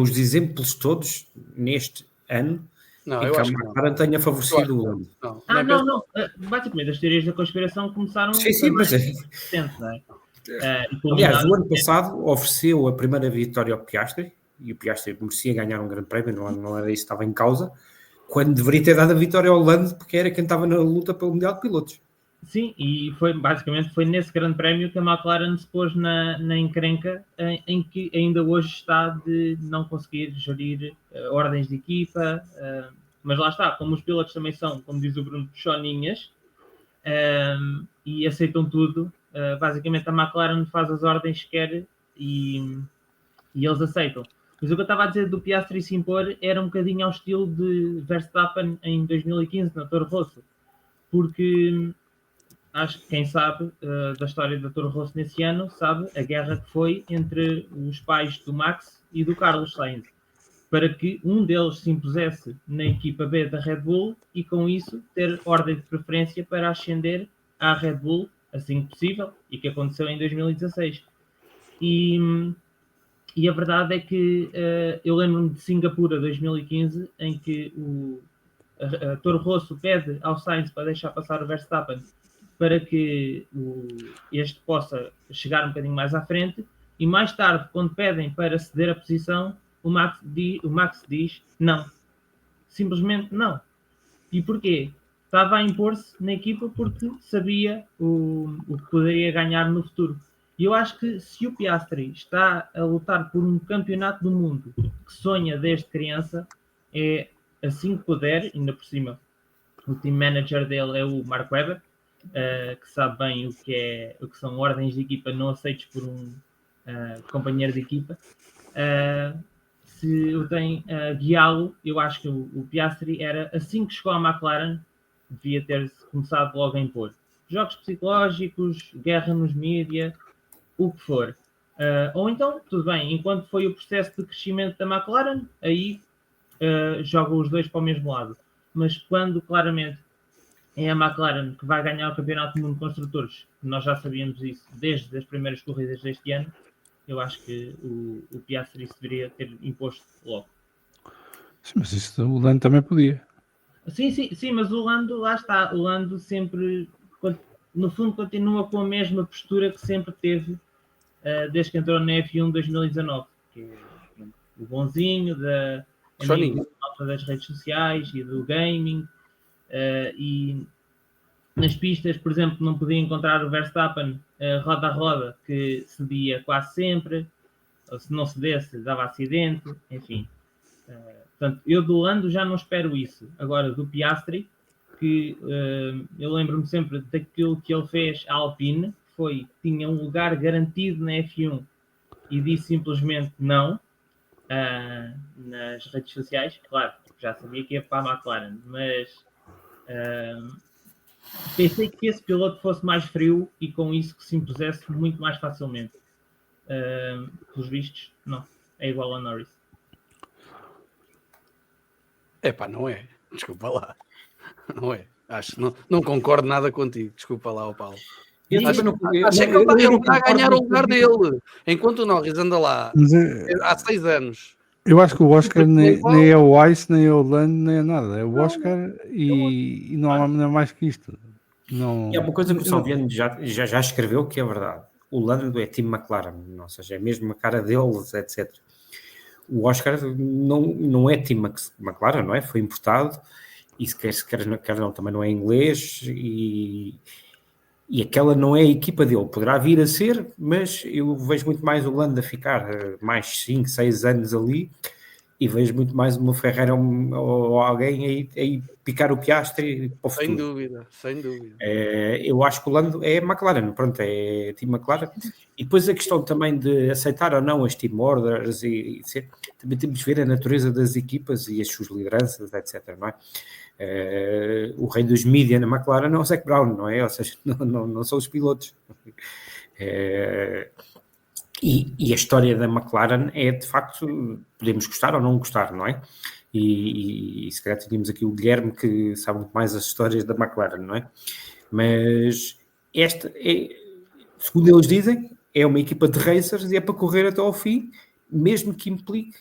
os exemplos todos neste ano em que a McLaren tenha favorecido o Lando. Não. Basicamente, as teorias da conspiração começaram... Sim, mas é... Não é? Aliás, o ano passado ofereceu a primeira vitória ao Piastri, e o Piastri merecia ganhar um grande prémio, não era isso que estava em causa, quando deveria ter dado a vitória ao Lando, porque era quem estava na luta pelo Mundial de Pilotos. Sim, e basicamente foi nesse grande prémio que a McLaren se pôs na encrenca em que ainda hoje está de não conseguir gerir ordens de equipa, mas lá está, como os pilotos também são, como diz o Bruno, choninhas, e aceitam tudo, basicamente a McLaren faz as ordens que quer e eles aceitam. Mas o que eu estava a dizer do Piastri se impor era um bocadinho ao estilo de Verstappen em 2015 na Toro Rosso, porque acho que quem sabe da história da Toro Rosso nesse ano sabe a guerra que foi entre os pais do Max e do Carlos Sainz, para que um deles se impusesse na equipa B da Red Bull e com isso ter ordem de preferência para ascender à Red Bull assim que possível, e que aconteceu em 2016. E a verdade é que eu lembro-me de Singapura 2015, em que a Toro Rosso pede ao Sainz para deixar passar o Verstappen para que este possa chegar um bocadinho mais à frente, e mais tarde, quando pedem para ceder a posição, o Max diz não. Simplesmente não. E porquê? Estava a impor-se na equipa porque sabia o que poderia ganhar no futuro. E eu acho que se o Piastri está a lutar por um campeonato do mundo que sonha desde criança, é assim que puder, ainda por cima, o team manager dele é o Mark Webber, que sabe bem o que são ordens de equipa não aceites por um companheiro de equipa. Se eu tenho guiá-lo, eu acho que o Piastri era, assim que chegou à McLaren, devia ter começado logo a impor jogos psicológicos, guerra nos mídia, o que for. Ou então, tudo bem, enquanto foi o processo de crescimento da McLaren, aí jogam os dois para o mesmo lado. Mas quando claramente é a McLaren que vai ganhar o Campeonato do Mundo de Construtores, nós já sabíamos isso desde as primeiras corridas deste ano, eu acho que o Piastri se deveria ter imposto logo. Sim, mas isso o Lando também podia. Sim, mas o Lando, lá está, o Lando sempre, no fundo, continua com a mesma postura que sempre teve desde que entrou na F1 2019, que é o bonzinho das redes sociais e do gaming, e nas pistas, por exemplo, não podia encontrar o Verstappen roda a roda, que cedia quase sempre, ou se não cedesse, dava acidente, enfim. Portanto, eu do Lando já não espero isso. Agora, do Piastri, que eu lembro-me sempre daquilo que ele fez à Alpine, tinha um lugar garantido na F1 e disse simplesmente não nas redes sociais. Claro, já sabia que ia para a McLaren, mas pensei que esse piloto fosse mais frio e com isso que se impusesse muito mais facilmente. Pelos vistos, não. É igual a Norris. Não é. Desculpa lá. Não é. Não concordo nada contigo. Desculpa lá, Paulo. Achei que ele está a ganhar o lugar dele. Enquanto o Norris anda lá há 6 anos. Eu acho que o Oscar nem é o Ice, nem é o Lando, nem é nada. É o Oscar e não há mais que isto. Não, é uma coisa que o Salviano já escreveu, que é verdade. O Lando é time McLaren, ou seja, é mesmo a cara deles, etc. O Oscar não é time McLaren, não é? Foi importado e se quer não, também não é inglês e aquela não é a equipa dele. Poderá vir a ser, mas eu vejo muito mais o Lando a ficar mais 5, 6 anos ali e vejo muito mais uma Ferreira ou alguém aí picar o Piastri para o futuro. Sem dúvida. Eu acho que o Lando é McLaren, pronto, é time McLaren. E depois a questão também de aceitar ou não as team orders também temos de ver a natureza das equipas e as suas lideranças, etc, não é? O rei dos mídia na McLaren é o Zac Brown, não é? Ou seja, não são os pilotos. E a história da McLaren é, de facto, podemos gostar ou não gostar, não é? E se calhar teríamos aqui o Guilherme, que sabe muito mais as histórias da McLaren, não é? Mas esta é, segundo eles dizem, é uma equipa de racers e é para correr até ao fim, mesmo que implique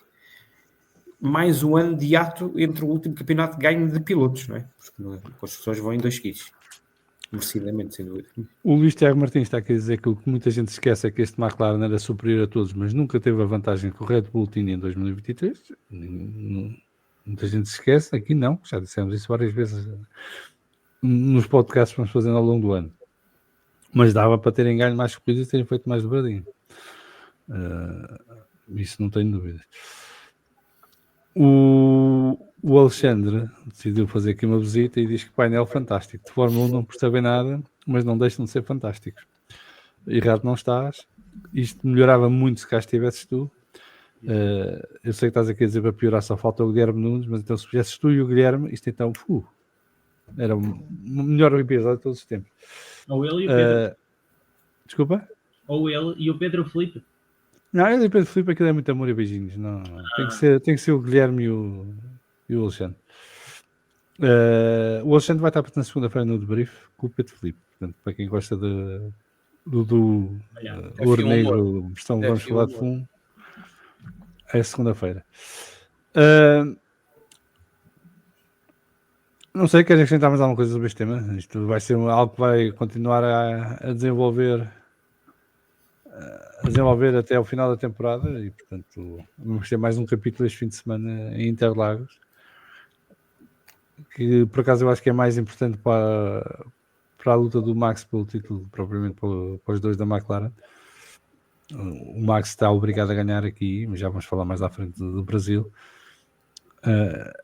mais um ano de ato entre o último campeonato de ganho de pilotos, não é? Porque as construções vão em 2 quilos. Merecidamente, sem dúvida. O Luís Tiago Martins está aqui a dizer que o que muita gente esquece é que este McLaren era superior a todos, mas nunca teve a vantagem que o Red Bull tinha em 2023. Muita gente se esquece, aqui não, já dissemos isso várias vezes nos podcasts que vamos fazendo ao longo do ano. Mas dava para terem ganho mais corridas e terem feito mais dobradinho. Isso não tenho dúvidas. O Alexandre decidiu fazer aqui uma visita e diz que o painel fantástico. De Fórmula 1 não percebem nada, mas não deixam de ser fantásticos. Errado não estás. isto melhorava muito se cá estivesses tu. Eu sei que estás aqui a dizer para piorar, só falta o Guilherme Nunes, mas então se fizesses tu e o Guilherme, isto então era o melhor episódio de todos os tempos. Ou ele e o Pedro. Desculpa? Ou ele e o Pedro Filipe. Não, ele e o Pedro Filipe, aquilo é muito amor e beijinhos. Não. Tem que ser o Guilherme e o Alexandre. O Alexandre vai estar na segunda-feira no debrief com o Pedro Filipe. Portanto, para quem gosta do Ouro Negro, vamos falar de fundo. É segunda-feira. Não sei, querem acrescentar mais alguma coisa sobre este tema? Isto vai ser algo que vai continuar a desenvolver até ao final da temporada e, portanto, vamos ter mais um capítulo este fim de semana em Interlagos, que por acaso eu acho que é mais importante para a luta do Max pelo título, propriamente para os dois da McLaren. O Max está obrigado a ganhar aqui, mas já vamos falar mais à frente do Brasil.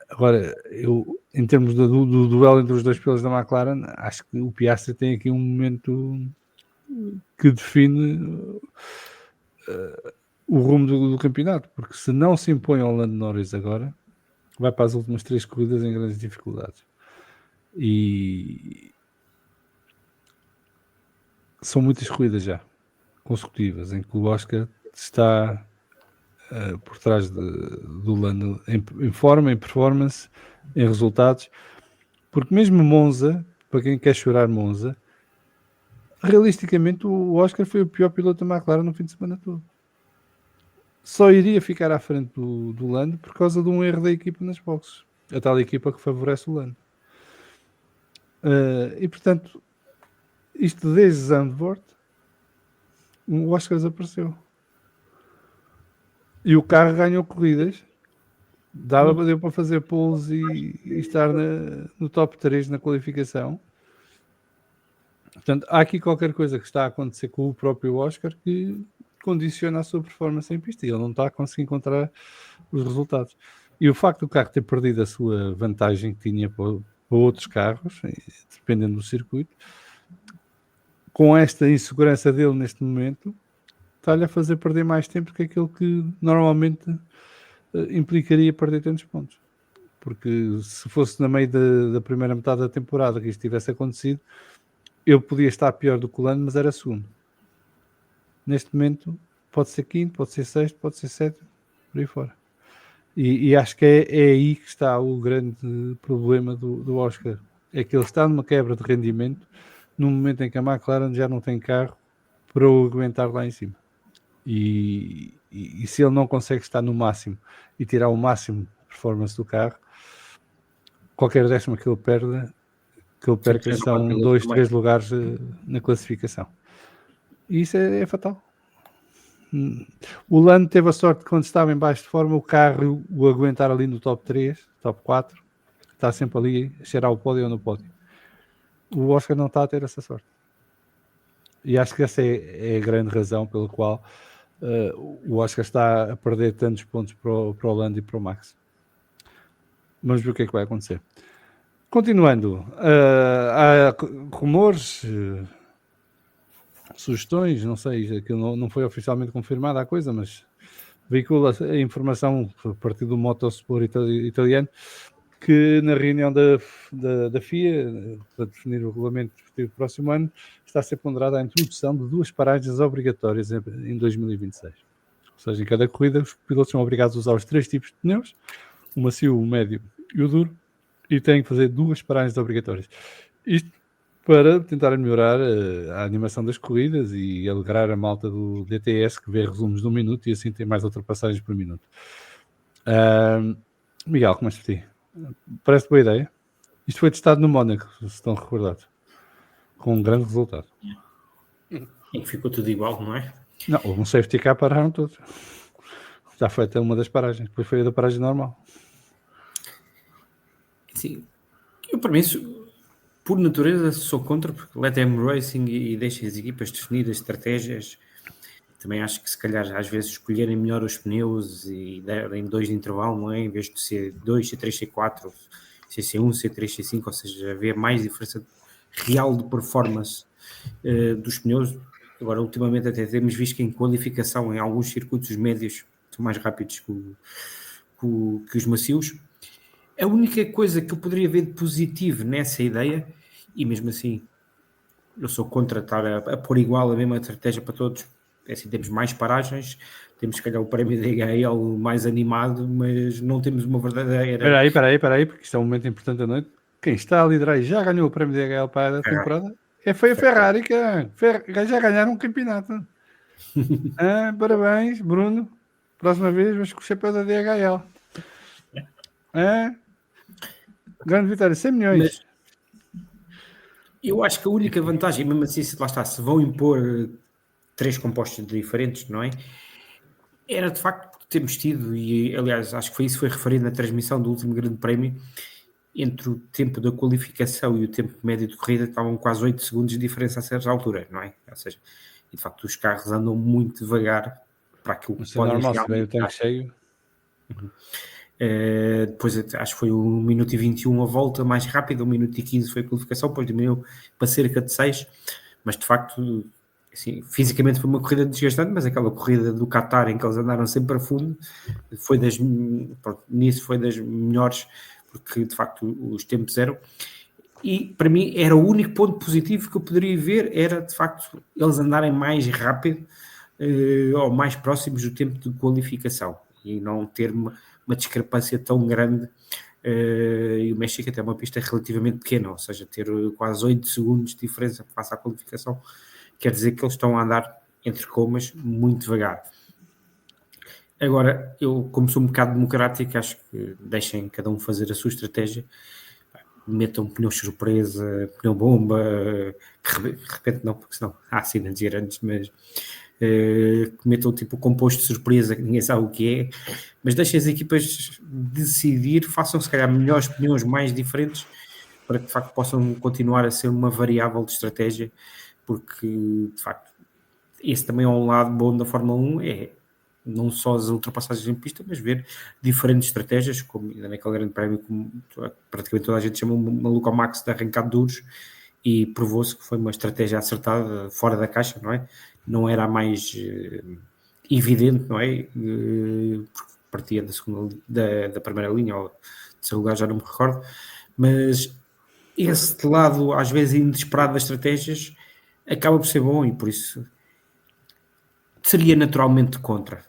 Agora, eu, em termos do duelo entre os dois pilotos da McLaren, acho que o Piastri tem aqui um momento que define o rumo do campeonato, porque se não se impõe ao Lando Norris agora, vai para as últimas 3 corridas em grandes dificuldades. E são muitas corridas já consecutivas em que o Oscar está por trás do Lando em forma, em performance, em resultados, porque mesmo Monza, para quem quer chorar Monza, realisticamente o Oscar foi o pior piloto da McLaren no fim de semana todo. Só iria ficar à frente do Lando por causa de um erro da equipa nas boxes, a tal equipa que favorece o Lando. E portanto, isto desde Zandvoort, o Oscar desapareceu. E o carro ganhou corridas. Deu para fazer poles e estar no top 3 na qualificação. Portanto, há aqui qualquer coisa que está a acontecer com o próprio Oscar que condiciona a sua performance em pista. E ele não está a conseguir encontrar os resultados. E o facto do carro ter perdido a sua vantagem que tinha para outros carros, dependendo do circuito, com esta insegurança dele neste momento, está-lhe a fazer perder mais tempo que aquilo que normalmente implicaria perder tantos pontos. Porque se fosse na meio da primeira metade da temporada que isto tivesse acontecido, eu podia estar pior do que o Lando, mas era segundo. Neste momento, pode ser quinto, pode ser sexto, pode ser sétimo, por aí fora. E acho que é aí que está o grande problema do Oscar. É que ele está numa quebra de rendimento no momento em que a McLaren já não tem carro para o aguentar lá em cima. E se ele não consegue estar no máximo e tirar o máximo de performance do carro, qualquer décima que ele perca são 2, 3 lugares na classificação. E isso é fatal. O Lando teve a sorte de, quando estava em baixo de forma, o carro o aguentar ali no top 3, top 4, está sempre ali a cheirar o pódio ou no pódio. O Oscar não está a ter essa sorte. E acho que essa é a grande razão pela qual o Oscar está a perder tantos pontos para o Lando e para o Max. Vamos ver o que é que vai acontecer. Continuando, há rumores, sugestões, não sei, aquilo não foi oficialmente confirmada a coisa, mas veicula a informação a partir do Motorsport italiano que na reunião da FIA, para definir o regulamento desportivo do próximo ano, está a ser ponderada a introdução de 2 paragens obrigatórias em 2026. Ou seja, em cada corrida os pilotos são obrigados a usar os 3 tipos de pneus, o macio, o médio e o duro, e têm que fazer 2 paragens obrigatórias. Isto para tentar melhorar a animação das corridas e alegrar a malta do DTS, que vê resumos de 1 minuto e assim tem mais ultrapassagens por minuto. Miguel, começo por ti. Parece boa ideia. Isto foi testado no Mónaco, se estão recordados, com um grande resultado. E ficou tudo igual, não é? Não, houve um safety car, pararam todos. Já foi até uma das paragens, depois foi a da paragem normal. Sim, eu para mim, por natureza, sou contra, porque let them racing e deixem as equipas definir as estratégias. Também acho que se calhar às vezes escolherem melhor os pneus e darem 2 de intervalo, não é? Em vez de ser 2, C3, C4, C1, C3, C5, ou seja, haver mais diferença real de performance dos pneus. Agora, ultimamente, até temos visto que em qualificação, em alguns circuitos, os médios são mais rápidos que os macios. A única coisa que eu poderia ver de positivo nessa ideia, e mesmo assim, eu sou contra estar a pôr igual a mesma estratégia para todos. É assim, temos mais paragens, temos se calhar o prémio da EHL mais animado, mas não temos uma verdadeira... Espera aí, porque isto é um momento importante da noite. Quem está a liderar e já ganhou o prémio da EHL para a temporada foi a Ferrari, que já ganharam um campeonato. Parabéns, Bruno. Próxima vez vais com o chapéu da DHL. Grande vitória, 100 milhões. Mas eu acho que a única vantagem, mesmo assim, lá está, se vão impor 3 compostos diferentes, não é? Era de facto que temos tido, e aliás, acho que foi referido na transmissão do último grande prémio, entre o tempo da qualificação e o tempo médio de corrida estavam quase 8 segundos de diferença a certas alturas, não é? Ou seja, de facto os carros andam muito devagar para aquilo que podem normal, se bem o tanque cheio. Depois acho que foi 1 minuto e 21 a volta mais rápida, 1 minuto e 15 foi a qualificação, depois diminuiu para cerca de 6, mas de facto assim, fisicamente foi uma corrida desgastante, mas aquela corrida do Qatar em que eles andaram sempre a fundo nisso foi das melhores, porque de facto os tempos eram, e para mim era o único ponto positivo que eu poderia ver, era de facto eles andarem mais rápido ou mais próximos do tempo de qualificação e não ter uma discrepância tão grande. E o México até é uma pista relativamente pequena, ou seja, ter quase 8 segundos de diferença face à qualificação quer dizer que eles estão a andar entre comas muito devagar. Agora, eu como sou um bocado democrático, acho que deixem cada um fazer a sua estratégia, metam pneu surpresa, pneu bomba, que de repente não, porque senão há acidentes grandes, mas metam tipo o composto de surpresa que ninguém sabe o que é, mas deixem as equipas decidir, façam se calhar melhores pneus mais diferentes para que de facto possam continuar a ser uma variável de estratégia, porque de facto esse também é um lado bom da Fórmula 1, é não só as ultrapassagens em pista, mas ver diferentes estratégias, como ainda naquele grande prémio, como praticamente toda a gente chama o maluco ao Max de arrancar duros, e provou-se que foi uma estratégia acertada, fora da caixa, não é? Não era a mais evidente, não é? Porque partia da segunda, da primeira linha, ou de terceiro lugar, já não me recordo, mas esse lado, às vezes, inesperado das estratégias, acaba por ser bom, e por isso seria naturalmente contra.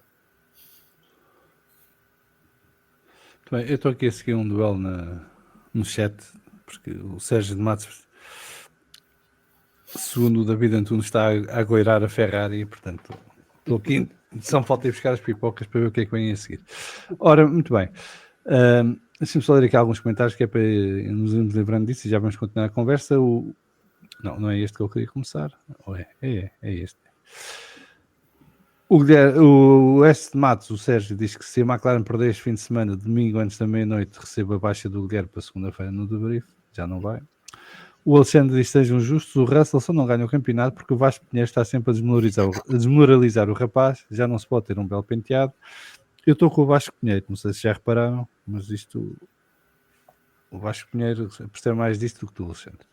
Bem, eu estou aqui a seguir um duelo no chat, porque o Sérgio de Matos, segundo o David Antunes, está a goirar a Ferrari, portanto, estou aqui, só me falta ir buscar as pipocas para ver o que é que vem a seguir. Ora, muito bem. Deixa-me só ler aqui alguns comentários, que é para nos irmos livrando disso, e já vamos continuar a conversa. Não é este que eu queria começar. Ou é este. O S de Matos, o Sérgio, diz que se a McLaren perder este fim de semana, domingo antes da meia-noite, receba a baixa do Guilherme para segunda-feira no debrief. Já não vai. O Alexandre diz que sejam justos. O Russell só não ganha o campeonato porque o Vasco Pinheiro está sempre a desmoralizar o rapaz. Já não se pode ter um belo penteado. Eu estou com o Vasco Pinheiro. Não sei se já repararam, mas isto... O Vasco Pinheiro percebe mais disto do que tu, Alexandre.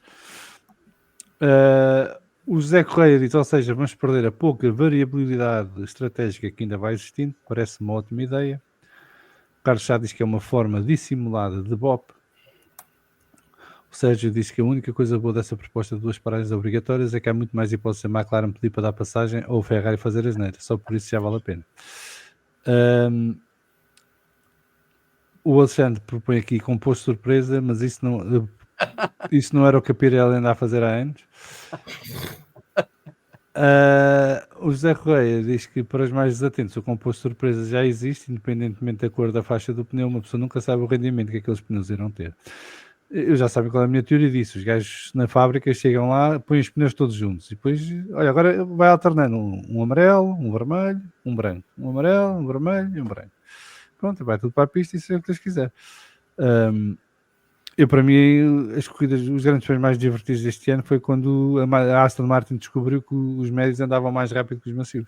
O José Correia diz, ou seja, vamos perder a pouca variabilidade estratégica que ainda vai existindo, parece uma ótima ideia. O Carlos Chá diz que é uma forma dissimulada de BOP. O Sérgio diz que a única coisa boa dessa proposta de 2 paragens obrigatórias é que há muito mais hipótese a McLaren pedir para dar passagem ou o Ferrari fazer asneira, só por isso já vale a pena. O Alexandre propõe aqui composto surpresa, mas isso não era o que a Pirelli anda a fazer há anos. O José Correia diz que para os mais desatentos o composto surpresa já existe, independentemente da cor da faixa do pneu, uma pessoa nunca sabe o rendimento que aqueles pneus irão ter. Eu já sabem qual é a minha teoria disso. Os gajos na fábrica chegam lá, põem os pneus todos juntos e depois, olha, agora vai alternando um amarelo, um vermelho, um branco, um amarelo, um vermelho e um branco. Pronto, vai tudo para a pista e seja o que Deus quiser. Para mim, as corridas, os grandes prémios mais divertidos deste ano foi quando a Aston Martin descobriu que os médios andavam mais rápido que os macios.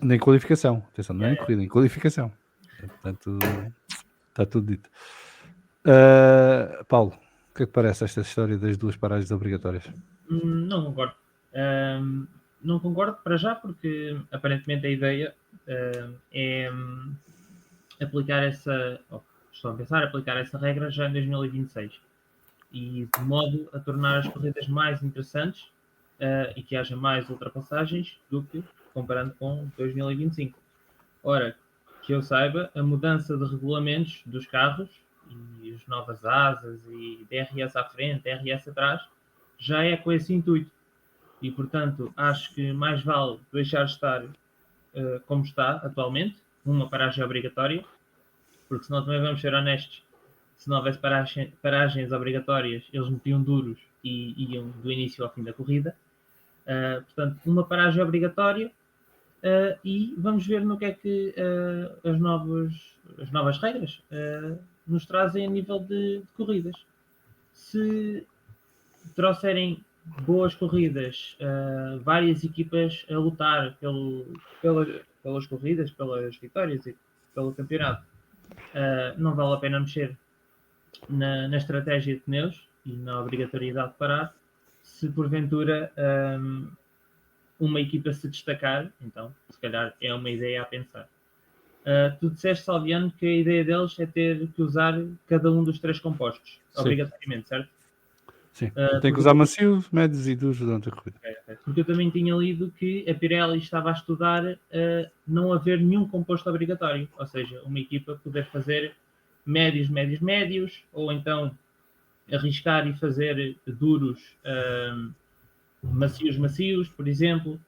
Nem qualificação. Atenção, não é em corrida, em qualificação. Portanto, está tudo dito. Paulo, o que é que parece esta história das 2 paragens obrigatórias? Não concordo. Não concordo para já, porque aparentemente a ideia é aplicar estou a pensar aplicar essa regra já em 2026 e de modo a tornar as corridas mais interessantes e que haja mais ultrapassagens do que comparando com 2025. Ora, que eu saiba, a mudança de regulamentos dos carros e as novas asas e DRS à frente, DRS atrás, já é com esse intuito. E, portanto, acho que mais vale deixar estar como está atualmente, uma paragem obrigatória, porque senão também vamos ser honestos, se não houvesse paragens obrigatórias, eles metiam duros e iam do início ao fim da corrida. Portanto, uma paragem obrigatória e vamos ver no que é que as novas regras nos trazem a nível de corridas. Se trouxerem boas corridas, várias equipas a lutar pelas corridas, pelas vitórias e pelo campeonato, não vale a pena mexer na estratégia de pneus e na obrigatoriedade de parar. Se porventura uma equipa se destacar, então se calhar é uma ideia a pensar. Tu disseste, Salviano, que a ideia deles é ter que usar cada um dos 3 compostos, Sim. obrigatoriamente, certo? Sim, tem que usar macios, médios e duros durante a corrida. Okay. Porque eu também tinha lido que a Pirelli estava a estudar não haver nenhum composto obrigatório, ou seja, uma equipa poder fazer médios, ou então arriscar e fazer duros, macios, por exemplo,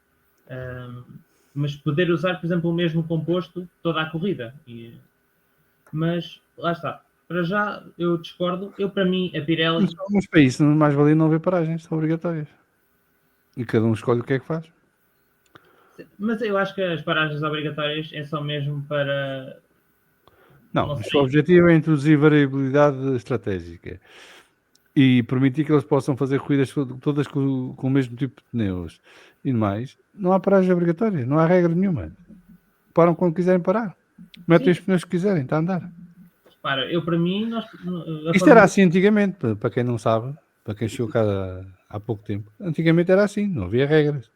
mas poder usar, por exemplo, o mesmo composto toda a corrida. Mas lá está. Para já eu discordo. Para mim, a Pirelli... Mas para isso, mais valia não haver paragens, são obrigatórias. E cada um escolhe o que é que faz. Mas eu acho que as paragens obrigatórias é só mesmo para... Não, o objetivo é introduzir variabilidade estratégica e permitir que eles possam fazer corridas todas com o mesmo tipo de pneus e mais. Não há paragem obrigatória, não há regra nenhuma. Param quando quiserem parar. Metem os pneus que quiserem, está a andar. Repara, para mim... Isto era assim antigamente, para quem não sabe, para quem chegou cá há pouco tempo. Antigamente era assim, não havia regras.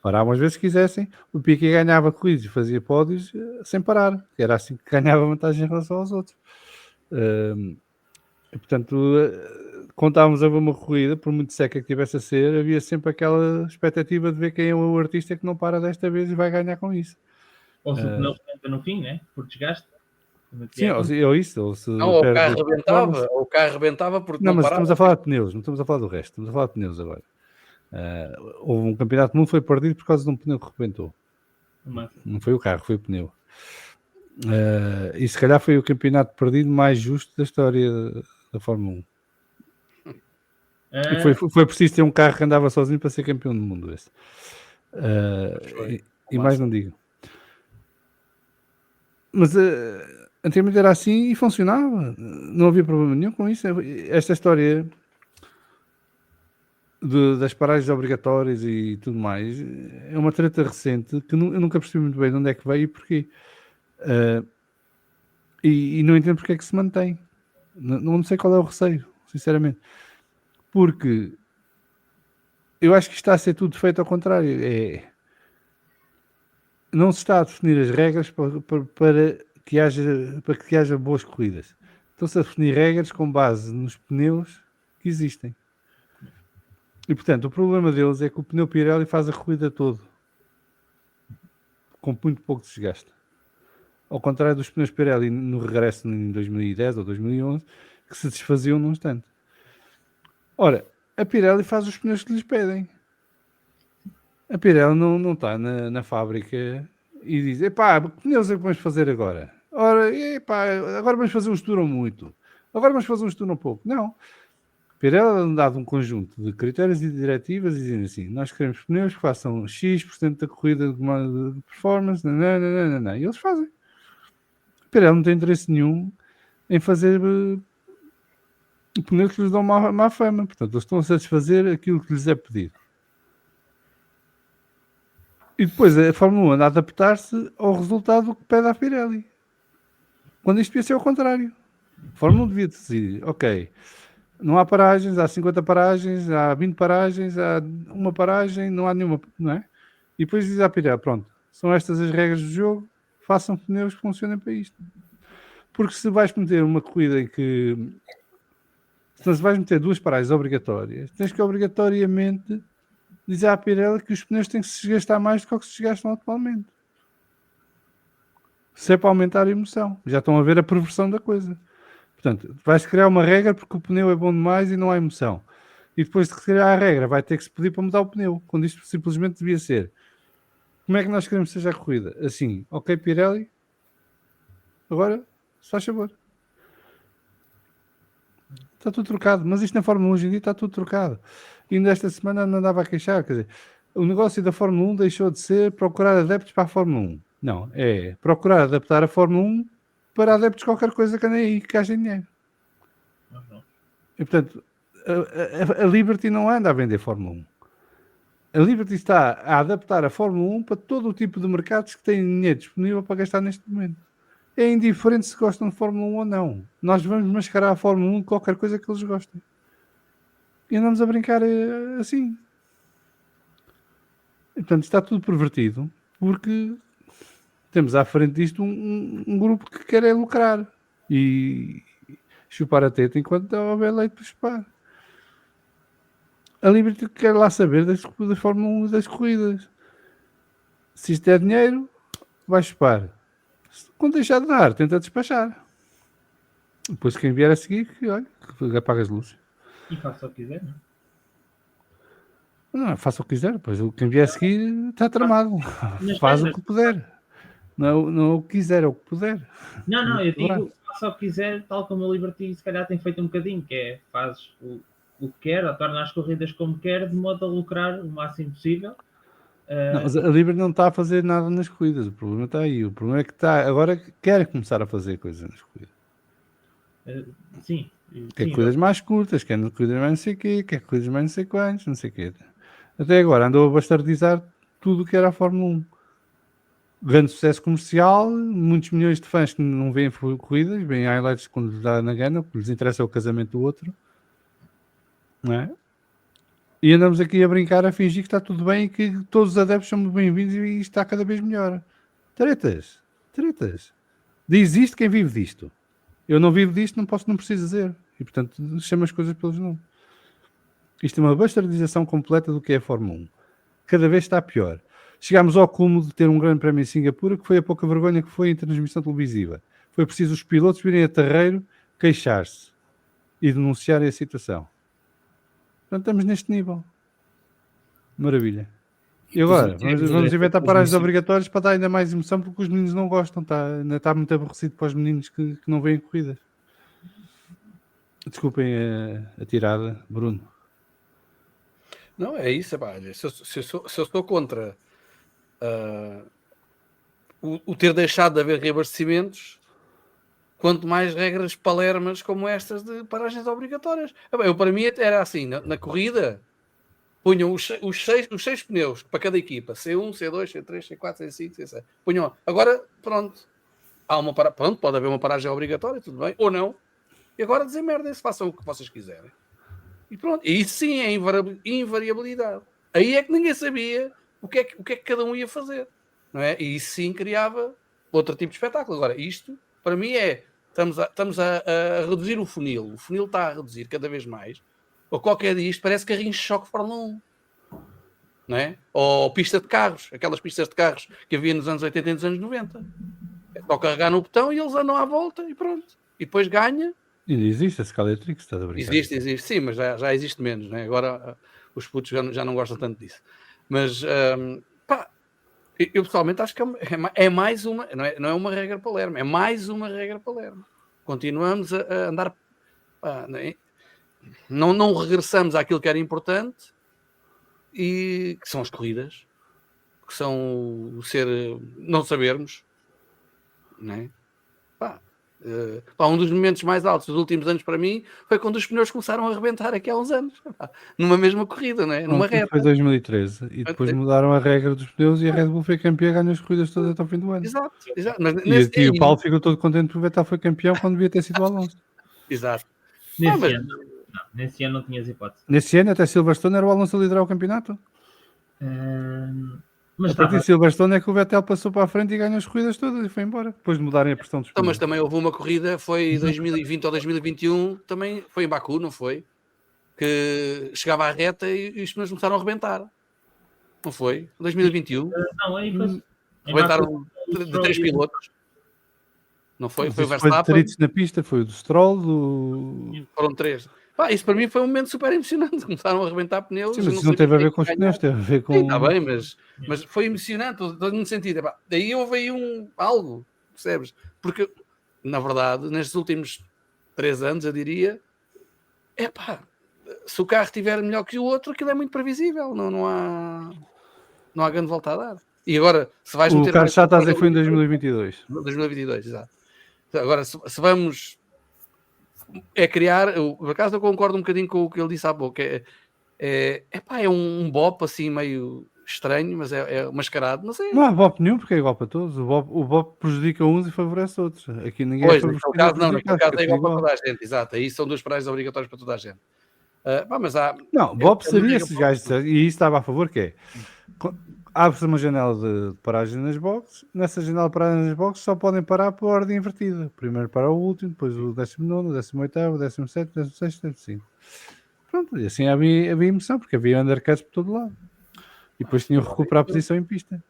Paravam às vezes que quisessem. O Piquet ganhava corridas e fazia pódios sem parar. Era assim que ganhava vantagem em relação aos outros. Portanto, quando estávamos a ver uma corrida, por muito seca que tivesse a ser, havia sempre aquela expectativa de ver quem é o artista que não para desta vez e vai ganhar com isso. Ou se o pneu rebenta no fim, né? Por desgaste. Sim, ou isso. Ou se não, o carro rebentava porque não mas parava. Estamos a falar de pneus, não estamos a falar do resto. Estamos a falar de pneus agora. Houve um campeonato do mundo que foi perdido por causa de um pneu que rebentou. Não foi o carro, foi o pneu. E se calhar foi o campeonato perdido mais justo da história da Fórmula 1. E foi preciso ter um carro que andava sozinho para ser campeão do mundo esse. E mais não digo. Mas antigamente era assim e funcionava. Não havia problema nenhum com isso. Esta história das paragens obrigatórias e tudo mais é uma treta recente que eu nunca percebi muito bem de onde é que veio e porquê. E não entendo porque é que se mantém. Não sei qual é o receio, sinceramente. Porque eu acho que está a ser tudo feito ao contrário. Não se está a definir as regras para que haja boas corridas. Estão-se a definir regras com base nos pneus que existem. E, portanto, o problema deles é que o pneu Pirelli faz a corrida toda com muito pouco desgaste. Ao contrário dos pneus Pirelli no regresso em 2010 ou 2011, que se desfaziam num instante. Ora, a Pirelli faz os pneus que lhes pedem. A Pirelli não está na fábrica e diz, epá, que pneus é que vamos fazer agora? Ora, epá, agora vamos fazer uns que duram muito. Agora vamos fazer uns que duram pouco. Não. A Pirelli é dado um conjunto de critérios e diretivas e dizem assim, nós queremos pneus que façam X% da corrida de performance, e eles fazem. A Pirelli não tem interesse nenhum em fazer pneus que lhes dão má fama. Portanto, eles estão a satisfazer aquilo que lhes é pedido. E depois a Fórmula 1 anda a adaptar-se ao resultado que pede a Pirelli. Quando isto devia ser ao contrário. A Fórmula 1 devia decidir, ok, Não há paragens, há 50 paragens, há 20 paragens, há uma paragem, não há nenhuma, não é? E depois diz à Pirelli, pronto, são estas as regras do jogo, façam pneus que funcionem para isto. Porque se vais meter uma corrida em que... Se vais meter 2 paragens obrigatórias, tens que obrigatoriamente dizer à Pirelli que os pneus têm que se desgastar mais do que se desgastam atualmente. Se é para aumentar a emoção. Já estão a ver a perversão da coisa. Portanto, vais criar uma regra porque o pneu é bom demais e não há emoção. E depois de criar a regra, vai ter que se pedir para mudar o pneu, quando isto simplesmente devia ser. Como é que nós queremos que seja a corrida? Assim, ok, Pirelli, agora, se faz favor. Está tudo trocado, mas isto na Fórmula 1 hoje em dia está tudo trocado. E ainda esta semana não andava a queixar, quer dizer, o negócio da Fórmula 1 deixou de ser procurar adeptos para a Fórmula 1. Não, é procurar adaptar a Fórmula 1 para adeptos de qualquer coisa que andem aí, que gastem dinheiro. E portanto, a Liberty não anda a vender Fórmula 1. A Liberty está a adaptar a Fórmula 1 para todo o tipo de mercados que têm dinheiro disponível para gastar neste momento. É indiferente se gostam de Fórmula 1 ou não. Nós vamos mascarar a Fórmula 1 de qualquer coisa que eles gostem. E andamos a brincar assim. E, portanto, está tudo pervertido porque temos à frente disto um grupo que quer é lucrar e chupar a teta enquanto houver leite para chupar. A Liberty quer lá saber da Fórmula 1 e das corridas. Se isto é dinheiro, vai chupar. Quando deixar de dar, tenta despachar. Depois quem vier a seguir, que apaga as luzes. E faça o que quiser, não? Não, faça o que quiser, pois quem vier a seguir está tramado. Faz o que puder. Não é o que quiser, é o que puder. Não, eu digo, faça o que quiser, tal como a Liberty se calhar tem feito um bocadinho, que é, faz o que quer, ou torna as corridas como quer, de modo a lucrar o máximo possível. Não, mas a Liberty não está a fazer nada nas corridas, o problema está aí. O problema é que agora quer começar a fazer coisas nas corridas. Sim. Quer coisas mais curtas, quer coisas mais não sei o quê, quer coisas mais não sei quantos, não sei o quê. Até agora andou a bastardizar tudo o que era a Fórmula 1. Grande sucesso comercial, muitos milhões de fãs que não veem corridas, veem highlights quando lhes dá na gana, o que lhes interessa é o casamento do outro. Não é? E andamos aqui a brincar, a fingir que está tudo bem e que todos os adeptos são bem-vindos e isto está cada vez melhor. Tretas. Diz isto quem vive disto. Eu não vivo disto, não preciso dizer. E portanto, chama as coisas pelos nomes. Isto é uma bastardização completa do que é a Fórmula 1. Cada vez está pior. Chegámos ao cúmulo de ter um grande prémio em Singapura, que foi a pouca vergonha que foi em transmissão televisiva. Foi preciso os pilotos virem a terreiro, queixar-se e denunciarem a situação. Portanto, estamos neste nível. Maravilha. E agora? Vamos inventar paragens obrigatórias para dar ainda mais emoção, porque os meninos não gostam. Ainda está muito aborrecido para os meninos que não veem corridas. Desculpem a tirada, Bruno. Não, é isso. Se eu estou contra o ter deixado de haver reabastecimentos, quanto mais regras palermas como estas de paragens obrigatórias. Eu, para mim, era assim, na corrida, punham os seis pneus para cada equipa, C1, C2, C3, C4, C5, C6. Punham, agora, pronto, pronto, pode haver uma paragem obrigatória, tudo bem, ou não, e agora desemerdem-se, façam o que vocês quiserem. E pronto, e isso sim é invariabilidade. Aí é que ninguém sabia o que é que cada um ia fazer, não é? E isso sim criava outro tipo de espetáculo. Agora, isto, para mim, estamos a reduzir o funil está a reduzir cada vez mais, ou qualquer dia isto parece carrinhos de choque Fórmula 1, não é? Ou pista de carros, aquelas pistas de carros que havia nos anos 80 e nos anos 90. É só carregar no botão e eles andam à volta e pronto. E depois ganha. E existe a Scalatrix, estás a brincar? Existe, sim, mas já existe menos, né? Agora os putos já não gostam tanto disso. Mas, eu pessoalmente acho que é mais uma, não é uma regra Palermo, é mais uma regra Palermo. Continuamos a andar, não regressamos àquilo que era importante, e que são as corridas, que são o ser, não sabermos, não é? Um dos momentos mais altos dos últimos anos para mim foi quando os pneus começaram a arrebentar aqui há uns anos, numa mesma corrida, não é? Numa reta. Foi 2013 e depois mudaram a regra dos pneus e a Red Bull foi campeã, ganhou as corridas todas até o fim do ano. Exato. Mas e o Paulo ficou todo contente por ver que foi campeão quando devia ter sido o Alonso. Exato. Nesse ano, Não, nesse ano não tinhas hipótese. Nesse ano até Silverstone era o Alonso a liderar o campeonato. Mas A partir estava... de Silverstone é que o Vettel passou para a frente e ganhou as corridas todas e foi embora. Depois de mudarem a pressão dos Então, mas pneus. também houve uma corrida, foi 2020 ou 2021, também foi em Baku, não foi? Que chegava à reta e os pneus começaram a rebentar. Não foi? 2021. Não, aí foi... Rebentaram de 3 pilotos. Não foi? Foi o Foi de Verstappen. Tritos na pista, foi o do Stroll, do... Foram 3. Pá, isso para mim foi um momento super emocionante. Começaram a arrebentar pneus. Sim, mas isso não teve a ver com os pneus, teve a ver com... Sim, está bem, mas foi emocionante, no sentido. Epá, daí houve aí algo, percebes? Porque, na verdade, nestes últimos 3 anos, eu diria, se o carro estiver melhor que o outro, aquilo é muito previsível. Não há grande volta a dar. E agora, se vais meter... O Carlos já está a dizer que foi em 2022. 2022, exato. Agora, se vamos... criar... Por acaso eu concordo um bocadinho com o que ele disse há pouco. É um bop assim meio estranho, mas é mascarado. Não sei. Não há bop nenhum, porque é igual para todos. O bop prejudica uns e favorece outros. Aqui ninguém Pois, é naquele caso não. Naquele caso é igual para toda a gente. Exato. Aí são 2 prazos obrigatórios para toda a gente. Mas há... Não, bop seria esses gajos, e isso estava a favor, que é... Abre-se uma janela de paragem nas boxes. Nessa janela de paragem nas boxes só podem parar por ordem invertida. Primeiro para o último, depois o 19º, o 18º, o 17º, o 16º, o 15º. Pronto, e assim havia emoção, porque havia undercuts por todo lado. E depois tinham que recuperar a posição em pista.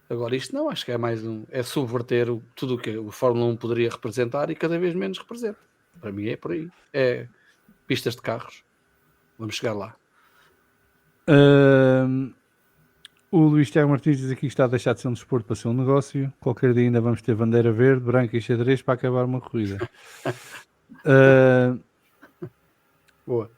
Agora isto não, acho que é mais é subverter tudo o que o Fórmula 1 poderia representar e cada vez menos representa. Para mim é por aí. É pistas de carros. Vamos chegar lá. O Luís Tiago Martins diz aqui que está a deixar de ser um desporto para ser um negócio. Qualquer dia ainda vamos ter bandeira verde, branca e xadrez para acabar uma corrida. Boa.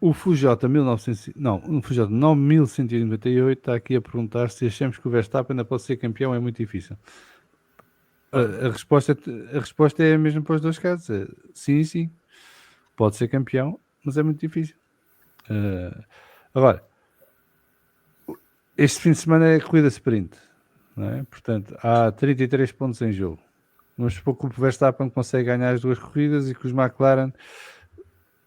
O Fujota 9198 está aqui a perguntar se achamos que o Verstappen ainda pode ser campeão. É muito difícil. A resposta é a mesma para os dois casos. Sim, pode ser campeão, mas é muito difícil. Agora, este fim de semana é a corrida sprint, não é? Portanto, há 33 pontos em jogo. Vamos supor que o Verstappen consegue ganhar as 2 corridas e que os McLaren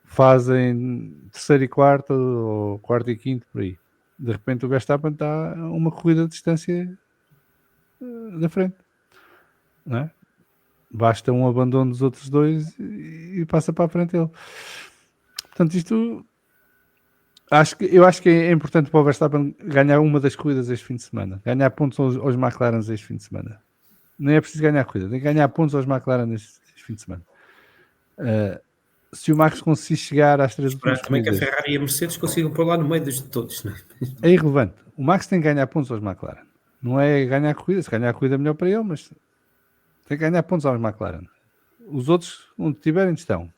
fazem 3º e 4º, ou 4º e 5º, por aí. De repente o Verstappen está a uma corrida de distância da frente, não é? Basta um abandono dos outros 2 e passa para a frente ele. Portanto, isto... Eu acho que é importante para o Verstappen ganhar uma das corridas este fim de semana. Ganhar pontos aos McLaren este fim de semana. Nem é preciso ganhar a corrida, tem que ganhar pontos aos McLaren este fim de semana. Se o Max conseguir chegar às 3 últimas também corridas... que a Ferrari e a Mercedes consigam pôr lá no meio de todos. Não é? É irrelevante. O Max tem que ganhar pontos aos McLaren. Não é ganhar a corrida. Se ganhar a corrida é melhor para ele, mas tem que ganhar pontos aos McLaren. Os outros, onde tiverem, estão.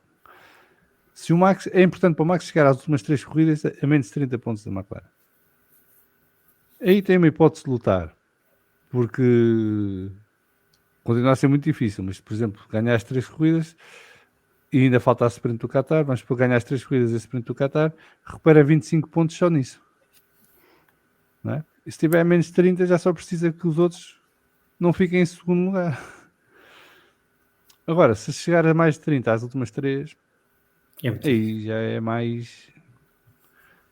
Se o Max, é importante para o Max chegar às últimas 3 corridas a menos de 30 pontos da McLaren. Aí tem uma hipótese de lutar, porque continua a ser muito difícil, mas, por exemplo, ganhar as 3 corridas e ainda falta a sprint do Qatar, vamos por ganhar as 3 corridas a sprint do Qatar, recupera 25 pontos só nisso. Não é? E se tiver menos de 30, já só precisa que os outros não fiquem em segundo lugar. Agora, se chegar a mais de 30 às últimas 3... aí já é mais...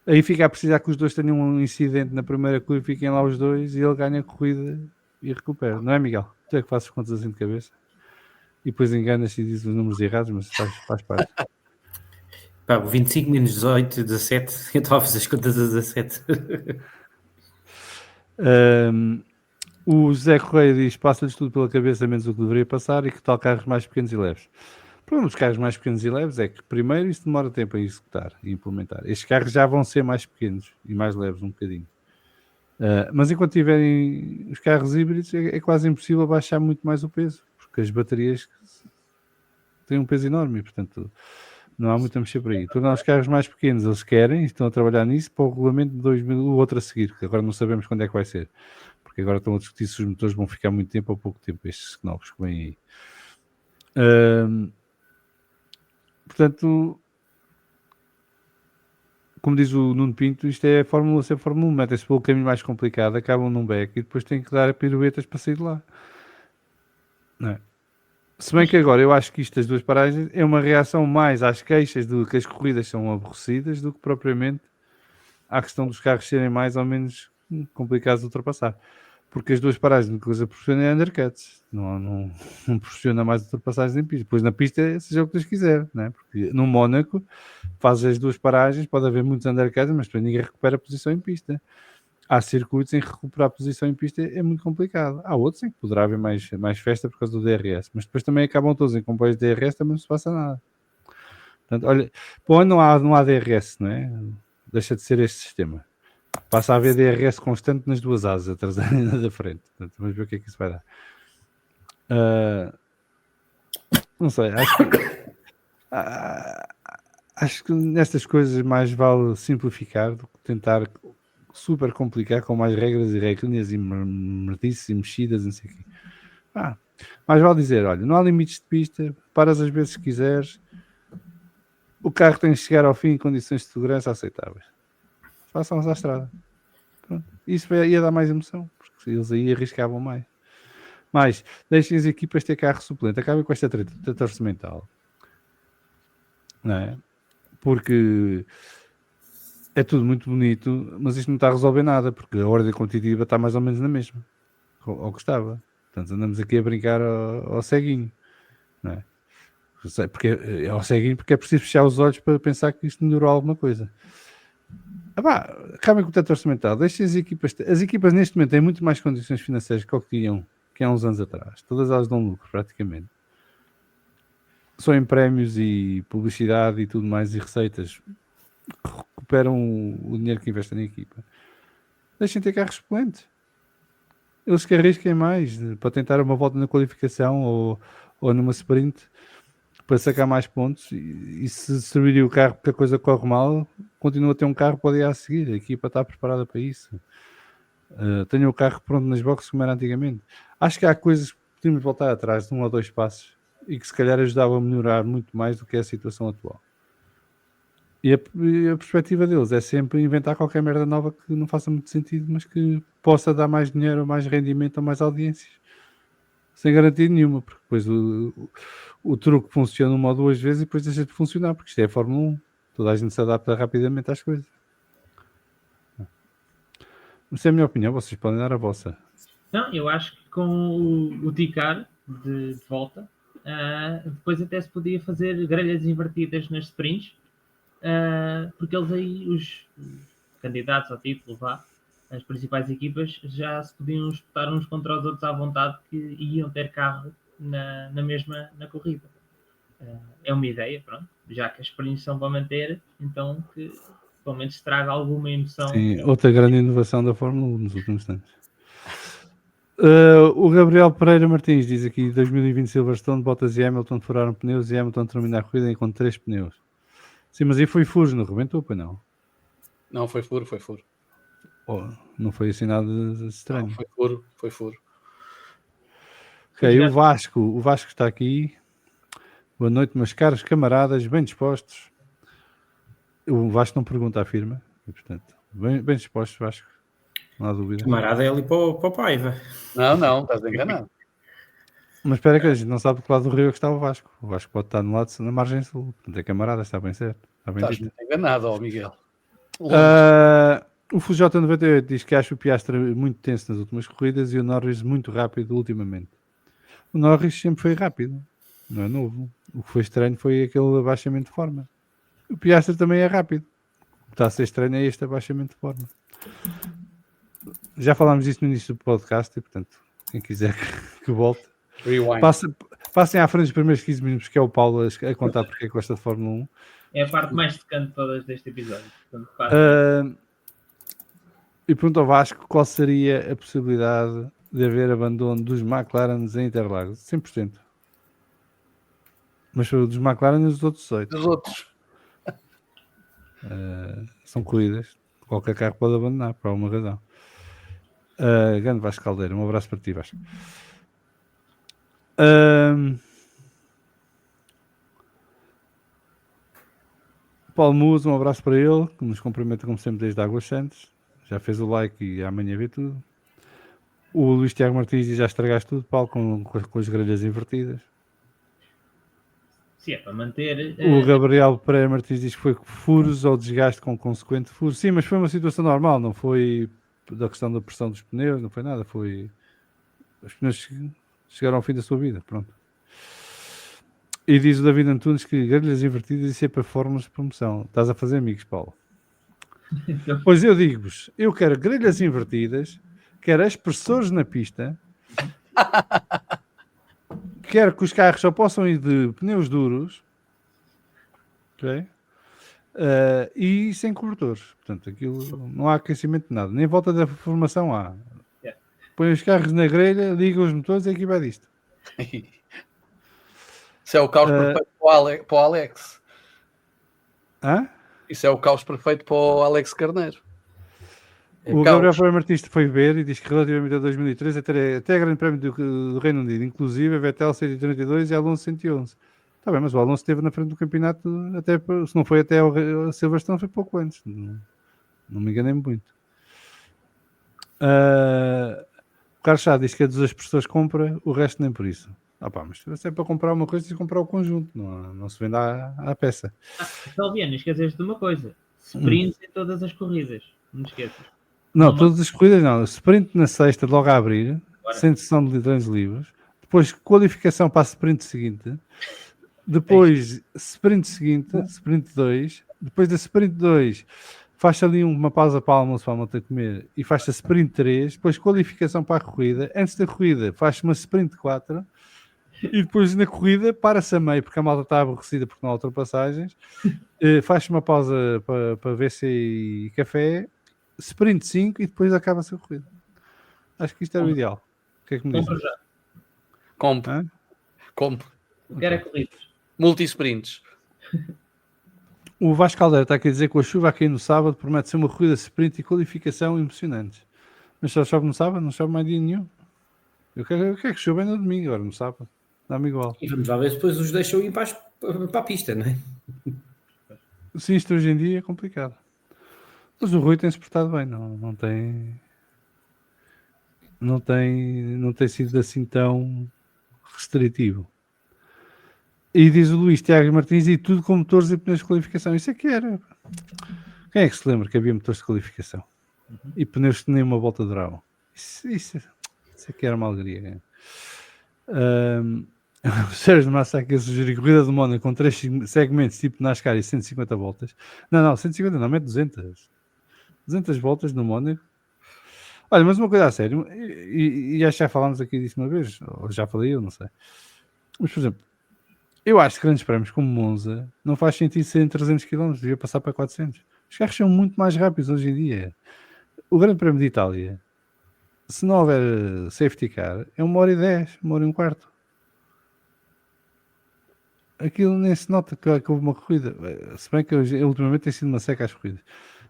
Aí fica a precisar que os dois tenham um incidente na primeira curva, fiquem lá os dois e ele ganha a corrida e recupera. Não é, Miguel? Tu é que fazes contas assim de cabeça e depois enganas e dizes os números errados, mas faz parte. 25 menos 18, 17. Eu estava a fazer as contas a 17. O José Correia diz: passa-lhes tudo pela cabeça menos o que deveria passar, e que tal carros mais pequenos e leves. O problema dos carros mais pequenos e leves é que, primeiro, isso demora tempo a executar e implementar. Estes carros já vão ser mais pequenos e mais leves um bocadinho. Mas enquanto tiverem os carros híbridos, é quase impossível baixar muito mais o peso, porque as baterias têm um peso enorme e, portanto, não há muito a mexer por aí. Tornar os carros mais pequenos, eles querem e estão a trabalhar nisso para o regulamento de 2000, o outro a seguir, que agora não sabemos quando é que vai ser, porque agora estão a discutir se os motores vão ficar muito tempo ou pouco tempo, estes novos que vêm aí. Portanto, como diz o Nuno Pinto, isto é a Fórmula C, Fórmula 1, metem-se pelo caminho mais complicado, acabam num beco e depois têm que dar piruetas para sair de lá. Não é? Se bem que agora eu acho que isto das 2 paragens é uma reação mais às queixas de que as corridas são aborrecidas do que propriamente à questão dos carros serem mais ou menos complicados de ultrapassar. Porque as 2 paragens, a coisa proporciona é undercuts, não proporciona mais ultrapassagens em pista. Depois na pista, seja o que Deus quiser, né? Porque no Mónaco faz as 2 paragens, pode haver muitos undercuts, mas depois ninguém recupera a posição em pista. Há circuitos em que recuperar a posição em pista é muito complicado. Há outros em que poderá haver mais festa por causa do DRS, mas depois também acabam todos em comboios de DRS, também não se passa nada. Portanto, olha, pô, não há DRS, não é? Deixa de ser este sistema. Passa a haver DRS constante nas 2 asas, a traseira e na da frente. Portanto, vamos ver o que é que isso vai dar. Não sei, acho que nestas coisas mais vale simplificar do que tentar super complicar com mais regras e regrinhas e merdices e mexidas, não sei o quê. Mais vale dizer, olha, não há limites de pista, paras as vezes que quiseres, o carro tem que chegar ao fim em condições de segurança aceitáveis. Façam-nos à estrada. Pronto. Isso ia dar mais emoção, porque eles aí arriscavam mais. Mas deixem as equipas ter carro suplente, acabem com esta treta orçamental. Não é? Porque é tudo muito bonito, mas isto não está a resolver nada, porque a ordem competitiva está mais ou menos na mesma, ao que estava. Portanto, andamos aqui a brincar ao ceguinho. Não é? Porque é ao ceguinho porque é preciso fechar os olhos para pensar que isto melhorou alguma coisa. Acabem com o teto orçamental. Deixem as equipas neste momento têm muito mais condições financeiras que o que tinham que há uns anos atrás. Todas elas dão lucro, praticamente. Só em prémios e publicidade e tudo mais e receitas recuperam o dinheiro que investem na equipa. Deixem ter carros suplentes. Eles que arrisquem mais para tentar uma volta na qualificação ou numa sprint para sacar mais pontos e se destruir o carro porque a coisa corre mal, continua a ter um carro para o dia a seguir. A equipa está preparada para isso. Tenham o carro pronto nas boxes como era antigamente. Acho que há coisas que podemos voltar atrás de 1 ou 2 passos e que se calhar ajudavam a melhorar muito mais do que é a situação atual. E a perspectiva deles é sempre inventar qualquer merda nova que não faça muito sentido, mas que possa dar mais dinheiro, ou mais rendimento, ou mais audiências. Sem garantia nenhuma, porque depois o truque funciona 1 ou 2 vezes e depois deixa de funcionar, porque isto é a Fórmula 1. Toda a gente se adapta rapidamente às coisas. Essa é a minha opinião, vocês podem dar a vossa. Não, eu acho que com o Ticar de volta, depois até se podia fazer grelhas invertidas nas sprints, porque eles aí, os candidatos ao título, as principais equipas, já se podiam espetar uns contra os outros à vontade que iam ter carro na corrida. É uma ideia, pronto, já que as sprints são para manter, então que pelo menos traga alguma emoção. Sim, outra grande inovação da Fórmula 1 nos últimos tempos. O Gabriel Pereira Martins diz aqui: 2020 Silverstone, Bottas e Hamilton furaram pneus e Hamilton termina a corrida com 3 pneus. Sim, mas aí foi furos, não rebentou, pois não? Não, foi furo. Não foi assim nada estranho. Não, foi furo. Ok, o Vasco está aqui. Boa noite, meus caros camaradas, bem dispostos. O Vasco não pergunta à firma, e, portanto, bem dispostos, Vasco, não há dúvida. Camarada é ali para o Paiva. Não, estás enganado. Mas espera que a gente não sabe do que lado do rio que está o Vasco. O Vasco pode estar no lado, na margem sul. Portanto, é camarada, está bem certo. Estás muito enganado, ó Miguel. O FuJ98 diz que acha o Piastri muito tenso nas últimas corridas e o Norris muito rápido ultimamente. O Norris sempre foi rápido, não é novo. O que foi estranho foi aquele abaixamento de forma. O Piastri também é rápido. O que está a ser estranho é este abaixamento de forma. Já falámos disso no início do podcast e, portanto, quem quiser que volte. Passem à frente dos primeiros 15 minutos, que é o Paulo a contar porque gosta de Fórmula 1. É a parte mais secante de todas deste episódio. E pergunto ao Vasco qual seria a possibilidade de haver abandono dos McLarens em Interlagos. 100%. Mas foi dos McLaren e dos outros 18. Dos outros. São corridas. Qualquer carro pode abandonar, por alguma razão. Grande Vasco Caldeira. Um abraço para ti, Vasco. Paulo Muso, um abraço para ele, que nos cumprimenta como sempre desde Águas Santas. Já fez o like e amanhã vê tudo. O Luís Tiago Martins diz: já estragaste tudo, Paulo, com as grelhas invertidas. Se é para manter. O Gabriel Pereira Martins diz que foi furos ou desgaste com consequente furo. Sim, mas foi uma situação normal, não foi da questão da pressão dos pneus, não foi nada, foi os pneus chegaram ao fim da sua vida, pronto. E diz o David Antunes que grelhas invertidas e sempre formas de promoção. Estás a fazer amigos, Paulo. Pois eu digo-vos, eu quero grelhas invertidas, quero expressores na pista, quero que os carros só possam ir de pneus duros, ok? E sem cobertores. Portanto, aquilo não há aquecimento de nada. Nem volta da formação há. Põe os carros na grelha, liga os motores e aqui vai disto. Isso é o caos perfeito para o Alex. Hã? Isso é o caos perfeito para o Alex Carneiro. O Gabriel Pereira Martins foi ver e diz que relativamente a 2013 até Grande Prémio do Reino Unido, inclusive a Vettel 132 e Alonso 111. Está bem, mas o Alonso esteve na frente do campeonato, até, se não foi até a Silverstone, foi pouco antes. Não me enganei muito. O Carlos Chá diz que a das pessoas compra, o resto nem por isso. Mas se é para comprar uma coisa, se comprar o conjunto, não se vende à peça. Salviano, não esqueces de uma coisa: sprints em todas as corridas, não esqueças. Não, todas as corridas não. Sprint na sexta, logo a abrir, sem sessão de treinos livres. Depois qualificação para a sprint seguinte. Depois sprint seguinte, sprint 2. Depois da sprint 2 faz ali uma pausa para o almoço para a malta comer e faz a sprint 3. Depois qualificação para a corrida. Antes da corrida faz uma sprint 4. E depois na corrida para-se a meio porque a malta está aborrecida porque não há ultrapassagens. Faz uma pausa para WC e café. Sprint 5 e depois acaba-se a corrida. Acho que isto é o ideal. O que é que me diz? Compra já. Compre. Eu quero é corridas. Multi-sprints. O Vasco Caldeira está aqui a dizer que a chuva aqui no sábado promete ser uma corrida de sprint e qualificação emocionante. Mas só chove no sábado, não chove mais dia nenhum. Eu quero que chova no domingo, agora no sábado. Dá-me igual. E vamos lá ver se depois os deixam ir para a pista, não é? Sim, isto hoje em dia é complicado. Mas o Rui tem-se portado bem, não tem sido assim tão restritivo. E diz o Luís Tiago Martins, e tudo com motores e pneus de qualificação. Isso é que era. Quem é que se lembra que havia motores de qualificação? E pneus que nem uma volta duravam. Isso é que era uma alegria. O Sérgio Massa aqui a sugerir corrida de Mónaco com 3 segmentos tipo NASCAR e 150 voltas. Não, 150 não, mete 200. 200 voltas no Mónaco. Olha, mas uma coisa a sério, e acho que já falámos aqui disso uma vez, ou já falei eu, não sei. Mas, por exemplo, eu acho que grandes prémios como Monza não faz sentido ser em 300 km, devia passar para 400. Os carros são muito mais rápidos hoje em dia. O Grande Prémio de Itália, se não houver safety car, é 1h10, 1h15. Aquilo nem se nota que houve uma corrida. Se bem que ultimamente tem sido uma seca às corridas.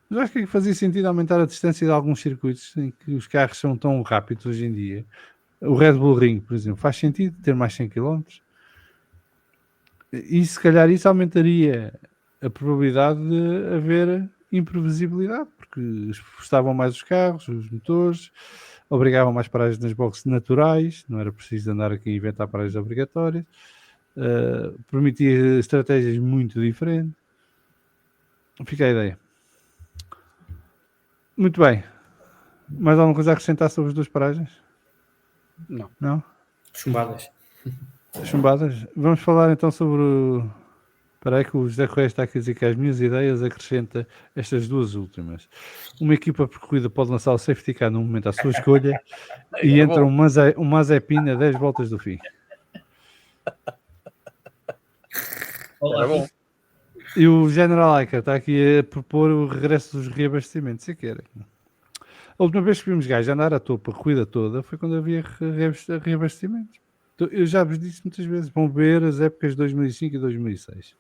Mas acho que fazia sentido aumentar a distância de alguns circuitos em que os carros são tão rápidos hoje em dia. O Red Bull Ring, por exemplo, faz sentido ter mais 100 km. E se calhar isso aumentaria a probabilidade de haver imprevisibilidade, porque esforçavam mais os carros, os motores, obrigavam mais paragens nas boxes naturais, não era preciso andar aqui a inventar paragens obrigatórias, permitia estratégias muito diferentes. Fica a ideia. Muito bem. Mais alguma coisa a acrescentar sobre as duas paragens? Não? Chumbadas. Vamos falar então sobre o... Espera aí que o José Correia está aqui a dizer que as minhas ideias acrescenta estas duas últimas. Uma equipa percorrida pode lançar o safety car no momento à sua escolha e entra um Mazepin a 10 voltas do fim. Olá. E o General Iker está aqui a propor o regresso dos reabastecimentos. Se quer. A última vez que vimos gajos andar à toa a corrida toda foi quando havia reabastecimentos. Eu já vos disse muitas vezes, vão ver as épocas de 2005 e 2006.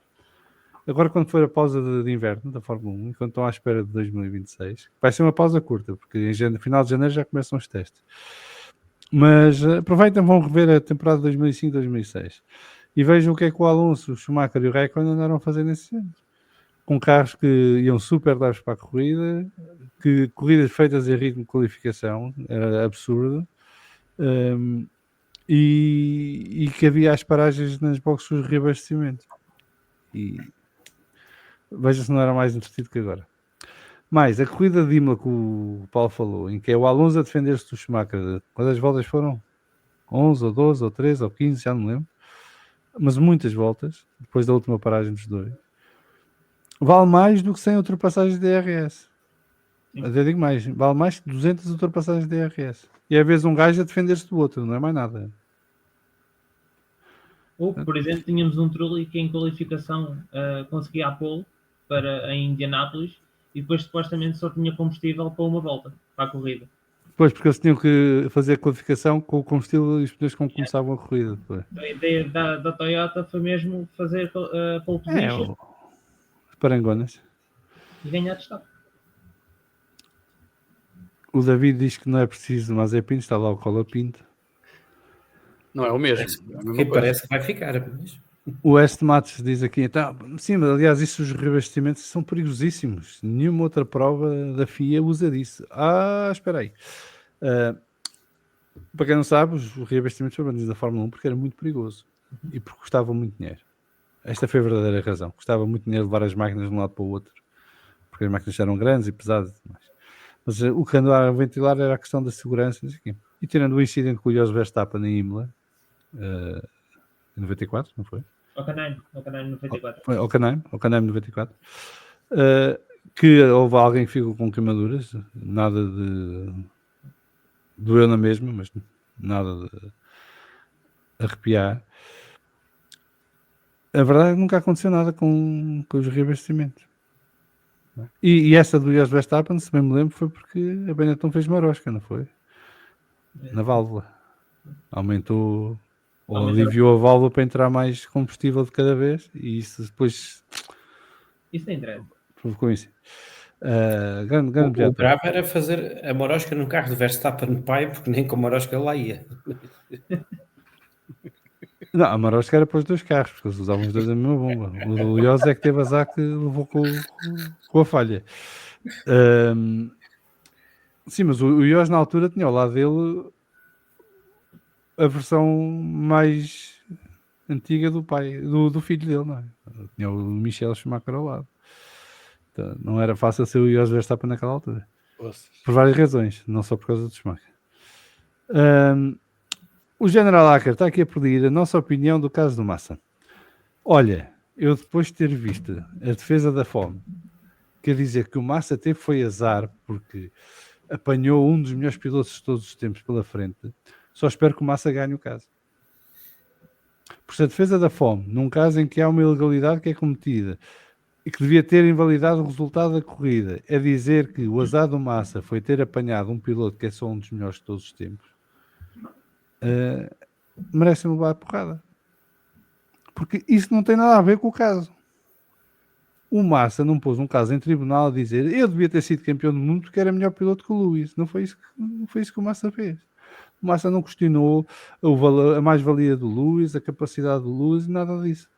Agora, quando for a pausa de inverno da Fórmula 1, enquanto estão à espera de 2026, vai ser uma pausa curta, porque em final de janeiro já começam os testes. Mas aproveitem, vão rever a temporada de 2005 e 2006 e vejam o que é que o Alonso, o Schumacher e o Raikkonen andaram a fazer nesse ano. Com carros que iam super leves para a corrida, que corridas feitas em ritmo de qualificação, era absurdo. E que havia as paragens nas boxes de reabastecimento. e veja se não era mais entretido que agora. Mais, a corrida de Imola que o Paulo falou, em que é o Alonso a defender-se do Schumacher. Quantas voltas foram? 11 ou 12 ou 13 ou 15, já não me lembro. Mas muitas voltas, depois da última paragem dos dois. Vale mais do que 100 ultrapassagens de DRS. Até digo mais, vale mais que 200 ultrapassagens de DRS. E às vezes um gajo a defender-se do outro, não é mais nada. Ou, por exemplo, tínhamos um Trulli que em qualificação conseguia a pole em Indianápolis e depois supostamente só tinha combustível para uma volta, para a corrida. Pois, porque eles tinham que fazer a qualificação com o combustível e os pneus como começavam a corrida. Depois. A ideia da Toyota foi mesmo fazer a pole position parangonas. E ganhar destaque. O David diz que não é preciso, mas é Pinto, está lá o Cola Pinto. Não é o mesmo. Parece que vai ficar. Mas... O Este Matos diz aqui, então, sim, mas aliás, isso os revestimentos são perigosíssimos. Nenhuma outra prova da FIA usa disso. Espera aí. Para quem não sabe, os revestimentos foram banidos da Fórmula 1 porque era muito perigoso e porque custava muito dinheiro. Esta foi a verdadeira razão. Custava muito dinheiro levar as máquinas de um lado para o outro porque as máquinas eram grandes e pesadas. Mas o que andava a ventilar era a questão da segurança. E tirando o incidente com o Jos Verstappen em Imola, em 94, não foi? Hockenheim 94. Foi Hockenheim 94. Que houve alguém que ficou com queimaduras, nada de doeu na mesma, mas nada de arrepiar. A verdade é que nunca aconteceu nada com os revestimentos. E essa do Jos Verstappen, se bem me lembro, foi porque a Benetton fez marosca, não foi? Na válvula. Aumentou ou aliviou a válvula para entrar mais combustível de cada vez e isso depois... Isso nem interessa. Provocou isso. Grande o grave era fazer a marosca num carro de Verstappen pai, porque nem com a marosca lá ia. Não, a marosca era para os dois carros, porque eles usavam os dois a mesma bomba. O Jos é que teve azar que levou com a falha. Sim, mas o Jos na altura tinha ao lado dele a versão mais antiga do pai, do filho dele, não é? Tinha o Michel Schumacher ao lado. Então, não era fácil ser o Jos Verstappen naquela altura. Por várias razões, não só por causa do Schumacher. O General Acker está aqui a pedir a nossa opinião do caso do Massa. Olha, eu depois de ter visto a defesa da fome, quer dizer que o Massa teve foi azar porque apanhou um dos melhores pilotos de todos os tempos pela frente, só espero que o Massa ganhe o caso. Por se a defesa da fome, num caso em que há uma ilegalidade que é cometida e que devia ter invalidado o resultado da corrida, é dizer que o azar do Massa foi ter apanhado um piloto que é só um dos melhores de todos os tempos, merece-me levar a porrada. Porque isso não tem nada a ver com o caso. O Massa não pôs um caso em tribunal a dizer eu devia ter sido campeão do mundo porque era melhor piloto que o Lewis. Não foi isso que o Massa fez. O Massa não questionou a mais-valia do Lewis, a capacidade do Lewis, nada disso.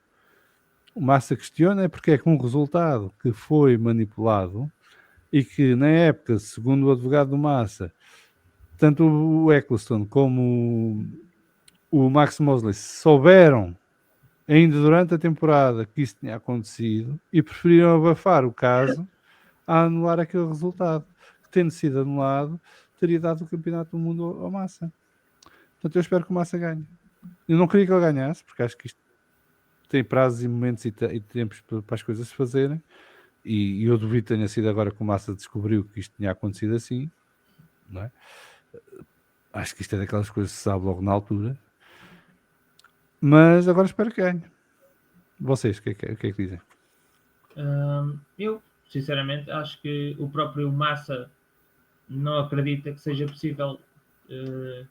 O Massa questiona é porque é que um resultado que foi manipulado e que na época, segundo o advogado do Massa, tanto o Eccleston como o Max Mosley souberam ainda durante a temporada que isso tinha acontecido e preferiram abafar o caso a anular aquele resultado. Tendo sido anulado, teria dado o campeonato do mundo ao Massa. Portanto, eu espero que o Massa ganhe. Eu não queria que ele ganhasse, porque acho que isto tem prazos e momentos e tempos para as coisas se fazerem. E eu duvido que tenha sido agora que o Massa descobriu que isto tinha acontecido assim. Não é? Acho que isto é daquelas coisas que se sabe logo na altura. Mas agora espero que ganhe. Vocês, o que é que dizem? Eu, sinceramente, acho que o próprio Massa não acredita que seja possível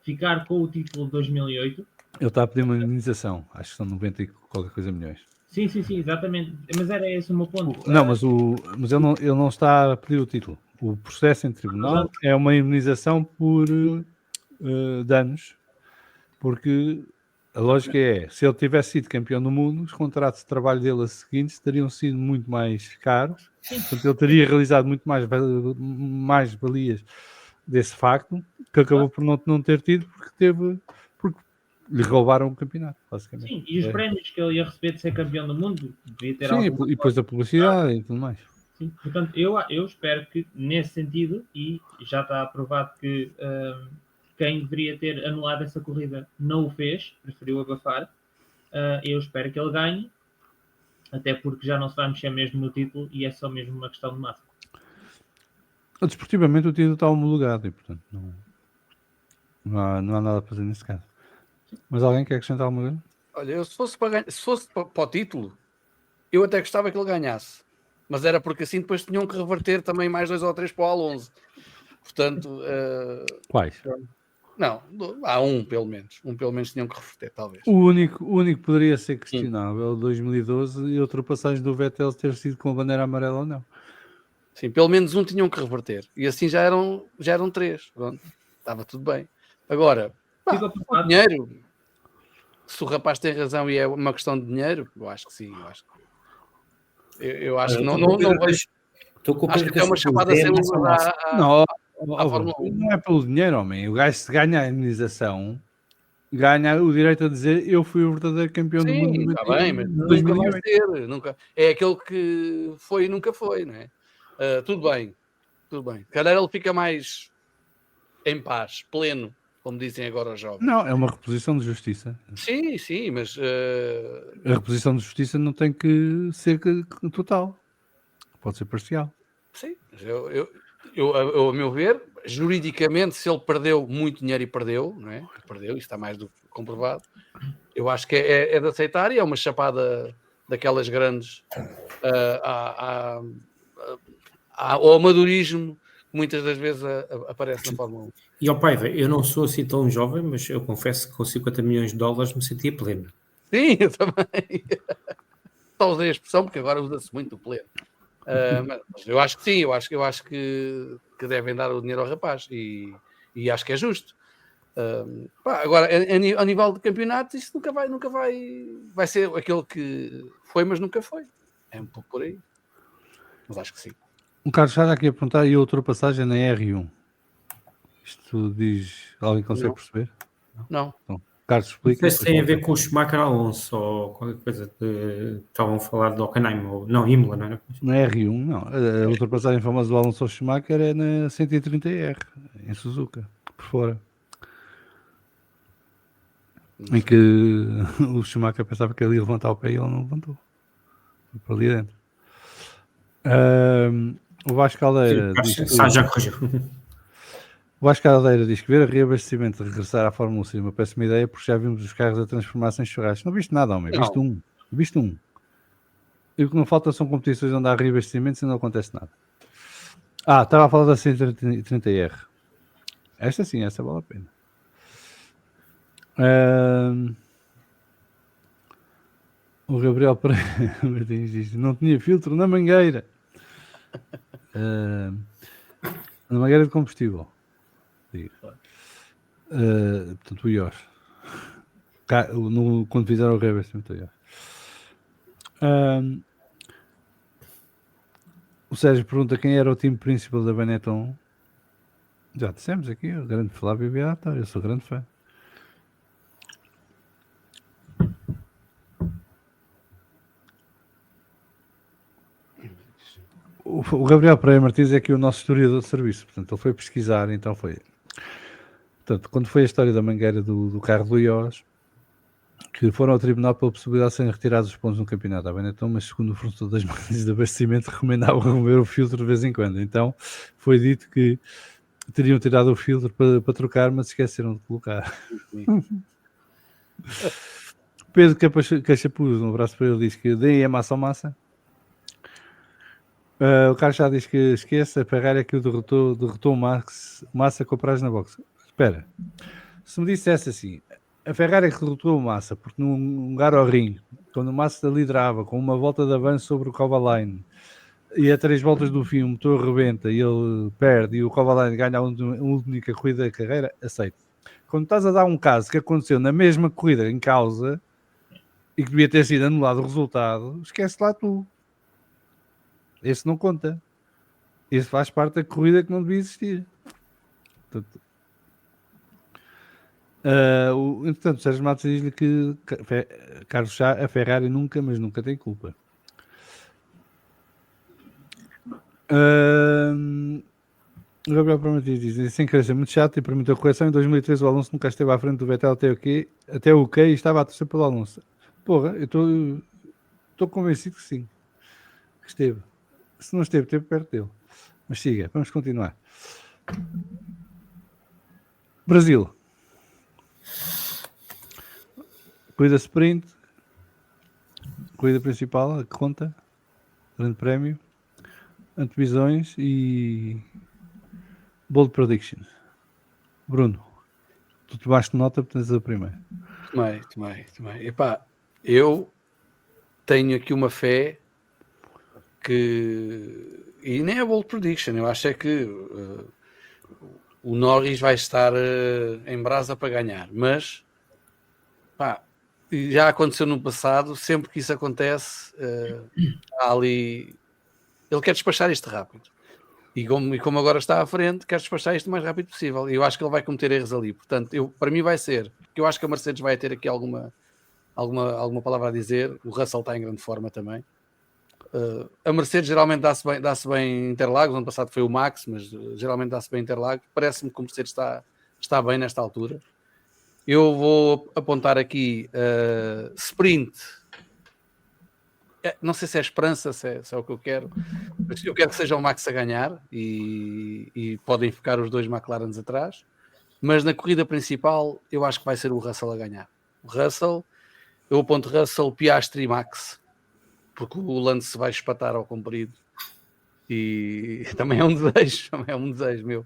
ficar com o título de 2008. Ele está a pedir uma indenização. Acho que são 90 e qualquer coisa milhões. Sim, exatamente. Mas era esse o meu ponto. Não, mas ele não está a pedir o título. O processo em tribunal é uma indenização por danos. Porque a lógica é, se ele tivesse sido campeão do mundo, os contratos de trabalho dele a seguintes teriam sido muito mais caros. Portanto, ele teria realizado muito mais valias desse facto, que acabou por não ter tido, porque lhe roubaram o campeonato, basicamente. Sim, e os prémios que ele ia receber de ser campeão do mundo, devia ter Sim, algum... e depois a publicidade e tudo mais. Sim, portanto, eu espero que nesse sentido, e já está aprovado que quem deveria ter anulado essa corrida não o fez, preferiu abafar, eu espero que ele ganhe, até porque já não se vai mexer mesmo no título e é só mesmo uma questão de massa. Desportivamente o título está homologado e, portanto, não há nada a fazer nesse caso. Mas alguém quer acrescentar alguma coisa? Olha, eu se fosse para o título, eu até gostava que ele ganhasse. Mas era porque assim depois tinham que reverter também mais 2 ou 3 para o Alonso. Portanto... Quais? Não, há um pelo menos. Um pelo menos tinham que reverter, talvez. O único que poderia ser questionável, 2012, e a ultrapassagem do Vettel ter sido com a bandeira amarela ou não. Sim, pelo menos um tinham que reverter. E assim já eram 3. Pronto, estava tudo bem. Agora, o dinheiro, se o rapaz tem razão e é uma questão de dinheiro, eu acho que sim. Eu acho que não vejo. Acho que é uma chapada sem luva à Fórmula 1. Não é pelo dinheiro, homem. O gajo, se ganha a indenização, ganha o direito a dizer eu fui o verdadeiro campeão do mundo. Sim, está bem, mas nunca vai ser. Nunca. É aquele que foi e nunca foi, não é? Tudo bem. Calhar ele fica mais em paz, pleno, como dizem agora os jovens. Não, é uma reposição de justiça. Sim, mas... A reposição de justiça não tem que ser total. Pode ser parcial. Sim, eu, a meu ver, juridicamente, se ele perdeu muito dinheiro e perdeu, não é? Perdeu, isso está mais do que comprovado. Eu acho que é de aceitar e é uma chapada daquelas grandes ao amadorismo que muitas das vezes aparece na Fórmula 1. E ao Paiva, eu não sou assim tão jovem, mas eu confesso que com 50 milhões de dólares me sentia pleno. Sim, eu também. Só usei a expressão porque agora usa-se muito o pleno. Mas eu acho que sim, eu acho que devem dar o dinheiro ao rapaz e acho que é justo. Agora, a nível de campeonato, isso nunca vai ser aquele que foi, mas nunca foi. É um pouco por aí. Mas acho que sim. O Carlos está aqui a perguntar, e a ultrapassagem na R1? Isto diz... Alguém consegue perceber? Não. Então, Carlos, explica. Não sei se tem a ver com o Schumacher Alonso ou qualquer coisa que estavam a falar de Hockenheim, ou não, Imola, não era? Na R1, não. A ultrapassagem famosa do Alonso ao Schumacher é na 130R, em Suzuka, por fora. Em que o Schumacher pensava que ele ia levantar o pé e ele não levantou. Foi para ali dentro. O Vasco Caldeira diz que... já corrigiu. O Vasco Caldeira diz que ver a reabastecimento de regressar à Fórmula 1 seria uma péssima ideia porque já vimos os carros a transformar-se em churrascos. Não viste nada, homem. Viste um. E o que não falta são competições onde há reabastecimentos e não acontece nada. Estava a falar da 130R. Esta sim, essa vale a pena. O Gabriel Martins diz: não tinha filtro na mangueira. Na mangueira de combustível. Portanto, o IOS. Quando fizeram o reabastecimento do IOS. O Sérgio pergunta quem era o time principal da Benetton. Já dissemos aqui, o grande Flávio Beata. Eu sou grande fã. O Gabriel Pereira Martins é aqui o nosso historiador de serviço, portanto ele foi pesquisar, então foi. Portanto, quando foi a história da mangueira do carro do IOS, que foram ao tribunal pela possibilidade de serem retirados os pontos no campeonato da Benetton, mas segundo o fornecedor das máquinas de abastecimento recomendavam remover o filtro de vez em quando. Então foi dito que teriam tirado o filtro para trocar, mas esqueceram de colocar. Pedro Cachapuz, um abraço para ele, diz que deem a massa ao massa. O Carlos já diz que esqueça, a Ferrari é que o derrotou Massa com prazo na boxe. Espera, se me dissesse assim, a Ferrari é que derrotou o Massa, porque num Garoring, quando o Massa liderava com uma volta de avanço sobre o Kovalainen, e a 3 voltas do fim o motor rebenta e ele perde, e o Kovalainen ganha a única corrida da carreira, aceito. Quando estás a dar um caso que aconteceu na mesma corrida em causa, e que devia ter sido anulado o resultado, esquece lá tu. Esse não conta. Esse faz parte da corrida que não devia existir. Portanto, Entretanto, o Sérgio Matos diz-lhe que Carlos a Ferrari nunca, mas nunca tem culpa. O Gabriel Prometido diz, sem querer ser muito chato e por muita correção, em 2013 o Alonso nunca esteve à frente do Vettel até o que e estava a torcer pelo Alonso. Porra, eu estou convencido que sim, que esteve. Se não esteve perto dele. Mas siga, vamos continuar. Brasil. Corrida sprint, corrida principal, a que conta, grande prémio, antevisões e bold prediction. Bruno, tu tomaste nota, portanto és a primeira. Tomei. Epá, eu tenho aqui uma fé que... E nem é bold prediction, eu acho é que o Norris vai estar em brasa para ganhar, mas pá, já aconteceu no passado, sempre que isso acontece, há ali... Ele quer despachar isto rápido. E como agora está à frente, quer despachar isto o mais rápido possível. E eu acho que ele vai cometer erros ali. Portanto, para mim vai ser, porque eu acho que a Mercedes vai ter aqui alguma palavra a dizer. O Russell está em grande forma também. A Mercedes geralmente dá-se bem em Interlagos. Ano passado foi o Max, mas geralmente dá-se bem em Interlagos. Parece-me que o Mercedes está bem nesta altura. Eu vou apontar aqui sprint. Não sei se é esperança, se é o que eu quero. Mas eu quero que seja o Max a ganhar e podem ficar os dois McLarens atrás. Mas na corrida principal eu acho que vai ser o Russell a ganhar. O Russell, eu aponto Russell, Piastri e Max, porque o Lance vai espatar ao comprido e também é um desejo meu.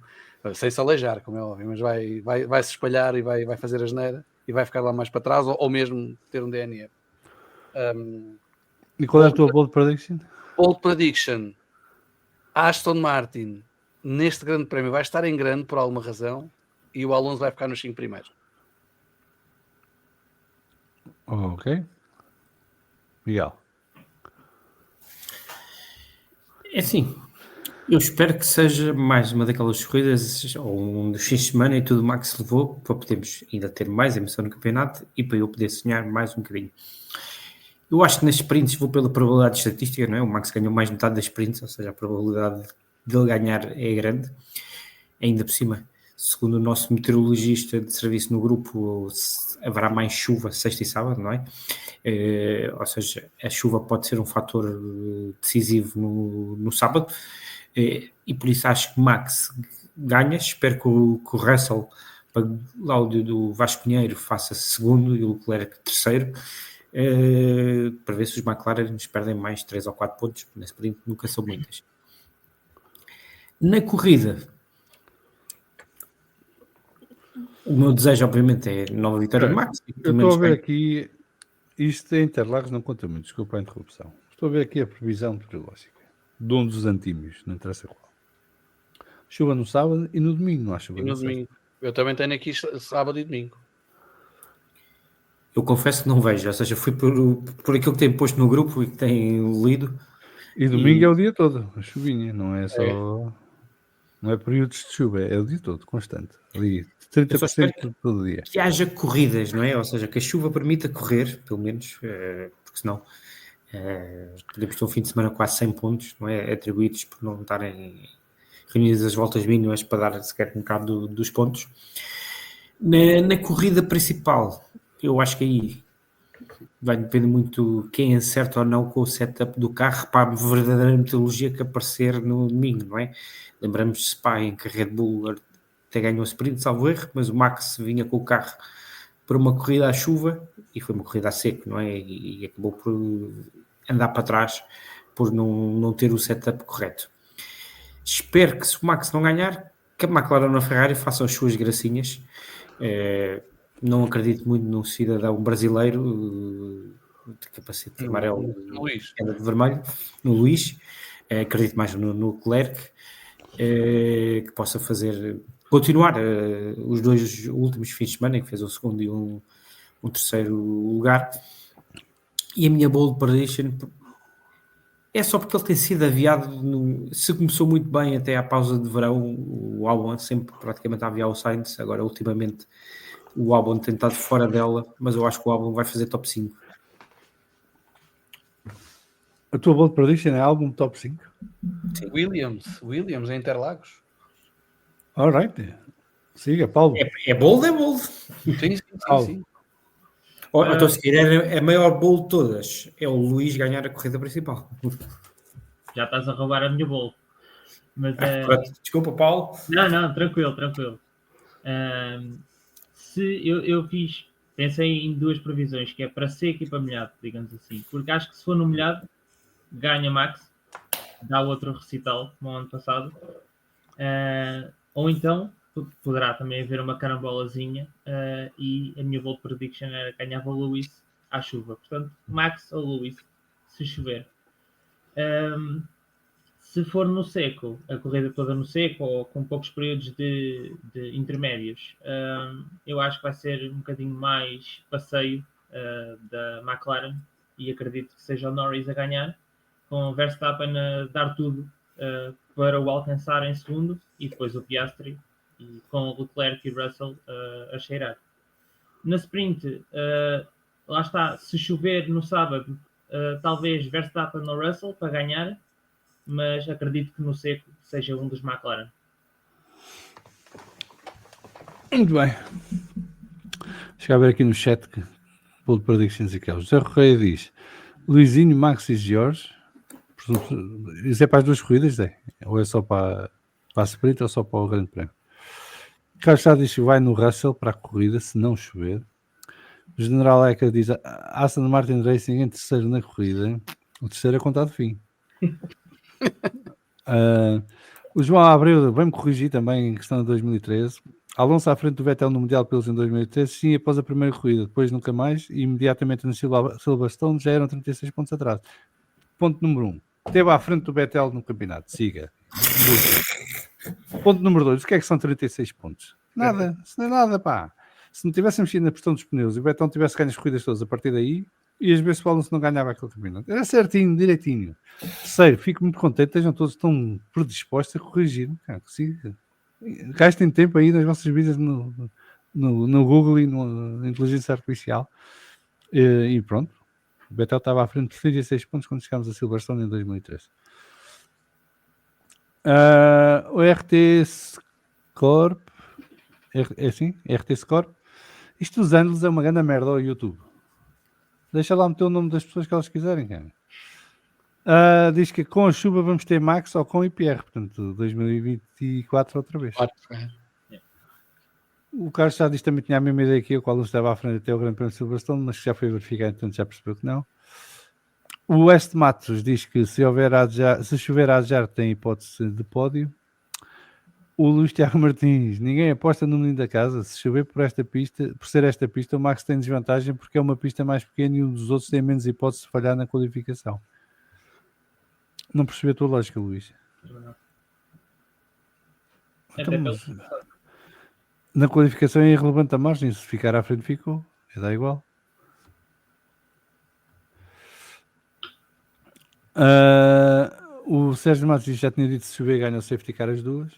Sem se aleijar, como é óbvio, mas vai se espalhar e vai fazer a asneira e vai ficar lá mais para trás ou mesmo ter um DNF. E qual é a tua bold prediction? Bold prediction. Aston Martin neste grande prémio vai estar em grande por alguma razão e o Alonso vai ficar nos 5 primeiros. Ok. Miguel. É assim, eu espero que seja mais uma daquelas corridas ou um dos fins de semana e tudo o Max levou para podermos ainda ter mais emoção no campeonato e para eu poder sonhar mais um bocadinho. Eu acho que nas sprints vou pela probabilidade estatística, não é? O Max ganhou mais metade das sprints, ou seja, a probabilidade dele ganhar é grande. Ainda por cima, segundo o nosso meteorologista de serviço no grupo, haverá mais chuva sexta e sábado, não é? Ou seja, a chuva pode ser um fator decisivo no sábado. E por isso acho que o Max ganha. Espero que o Russell, lá do Vasco Pinheiro, faça segundo e o Leclerc terceiro. Para ver se os McLaren nos perdem mais 3 ou 4 pontos nesse sprint, nunca são muitas. Na corrida, o meu desejo obviamente é nova vitória de Max. Eu estou a ver aqui, isto em Interlagos não conta muito, desculpa a interrupção. Estou a ver aqui a previsão meteorológica de um dos antímios, não interessa qual. Chuva no sábado e no domingo, não há chuva. E no domingo. Eu também tenho aqui sábado e domingo. Eu confesso que não vejo, ou seja, fui por aquilo que tem posto no grupo e que tem lido. E domingo é o dia todo, a chuvinha, não é só... Não é períodos de chuva, é o dia todo, constante. Ali, 30% todo dia. Que haja corridas, não é? Ou seja, que a chuva permita correr, pelo menos, porque senão podemos ter um fim de semana quase 100 pontos, não é? Atribuídos por não estarem reunidas as voltas mínimas para dar sequer um bocado dos pontos. Na corrida principal, eu acho que aí vai depender muito quem acerta ou não com o setup do carro para a verdadeira metodologia que aparecer no domingo, não é? Lembramos de Spa em que a Red Bull até ganhou o sprint, salvo erro, mas o Max vinha com o carro para uma corrida à chuva e foi uma corrida a seco, não é? E acabou por andar para trás por não ter o setup correto. Espero que se o Max não ganhar, que a McLaren na Ferrari faça as suas gracinhas. Não acredito muito num cidadão brasileiro de capacete amarelo e de vermelho, no Luís. Acredito mais no Leclerc, que possa continuar os dois últimos fins de semana, que fez um segundo e um terceiro lugar. E a minha bold prediction é só porque ele tem sido aviado. Se começou muito bem até à pausa de verão, o Albon sempre praticamente a aviar o Sainz, agora ultimamente o Albon tem estado fora dela, mas eu acho que o Albon vai fazer top 5. A tua bold prediction é álbum top 5? Sim. Williams em Interlagos. Alright. Siga, Paulo. É bold, é bold. Sim. Então, a seguir, é a maior bold de todas. É o Luís ganhar a corrida principal. Já estás a roubar a minha bola. Mas, desculpa, Paulo. Não, tranquilo. Eu pensei em duas previsões, que é para seco e para molhado, digamos assim. Porque acho que se for no molhado, ganha Max, dá outro recital, como ano passado. Ou então, poderá também haver uma carambolazinha, e a minha bold prediction era que ganhava o Lewis à chuva. Portanto, Max ou Lewis, se chover. Se for no seco, a corrida toda no seco ou com poucos períodos de intermédios, eu acho que vai ser um bocadinho mais passeio da McLaren, e acredito que seja o Norris a ganhar, com o Verstappen a dar tudo para o alcançar em segundo, e depois o Piastri, e com o Leclerc e Russell a cheirar. Na sprint, lá está, se chover no sábado, talvez Verstappen ou Russell para ganhar, mas acredito que no seco seja um dos McLaren. Muito bem. Deixa eu ver aqui no chat que Bold Predictions aqui. O José Correia diz: Luizinho, Max e Jorge. Isso é para as duas corridas, é? Ou é só para a sprint ou só para o Grande Prémio? Carlos Sá diz que vai no Russell para a corrida, se não chover. O General Ecker diz: Aston Martin Racing em terceiro na corrida. O terceiro é contado fim. O João Abreu vem-me corrigir também em questão de 2013. Alonso à frente do Vettel no Mundial Pilotos em 2013, sim, após a primeira corrida, depois nunca mais, e imediatamente no Silverstone já eram 36 pontos atrás. Ponto número 1, esteve à frente do Vettel no campeonato, siga. Ponto número 2, o que é que são 36 pontos? Nada, isso não é nada, pá. Se não tivesse mexido na pressão dos pneus e o Vettel tivesse ganho as corridas todas a partir daí, e às vezes o Alonso não ganhava aquele campeonato. Era certinho, direitinho. Terceiro, fico muito contente, estejam todos tão predispostos a corrigir. Gastem tempo aí nas vossas vidas no Google e na inteligência artificial. E pronto. O Vettel estava à frente de 36 pontos quando chegámos a Silverstone em 2013. O RT Corp, é assim? RT Corp. Isto dos anos é uma grande merda ao YouTube. Deixa lá meter o nome das pessoas que elas quiserem, cara. Diz que com a chuva vamos ter Max ou com IPR, portanto 2024 outra vez. O Carlos já disse, também tinha a mesma ideia que eu, que o Alonso estava à frente até o Grande Prêmio de Silverstone, mas já foi verificado, então já percebeu que não. O West Matos diz que se chover a adjar tem hipótese de pódio. O Luís Tiago Martins: ninguém aposta no menino da casa. Se chover por ser esta pista, o Max tem desvantagem porque é uma pista mais pequena e um dos outros tem menos hipótese de falhar na qualificação. Não percebi a tua lógica, Luís. Então, na qualificação é irrelevante a margem. Se ficar à frente, ficou. Dá igual. O Sérgio Matos já tinha dito: se chover, ganha o safety car as duas.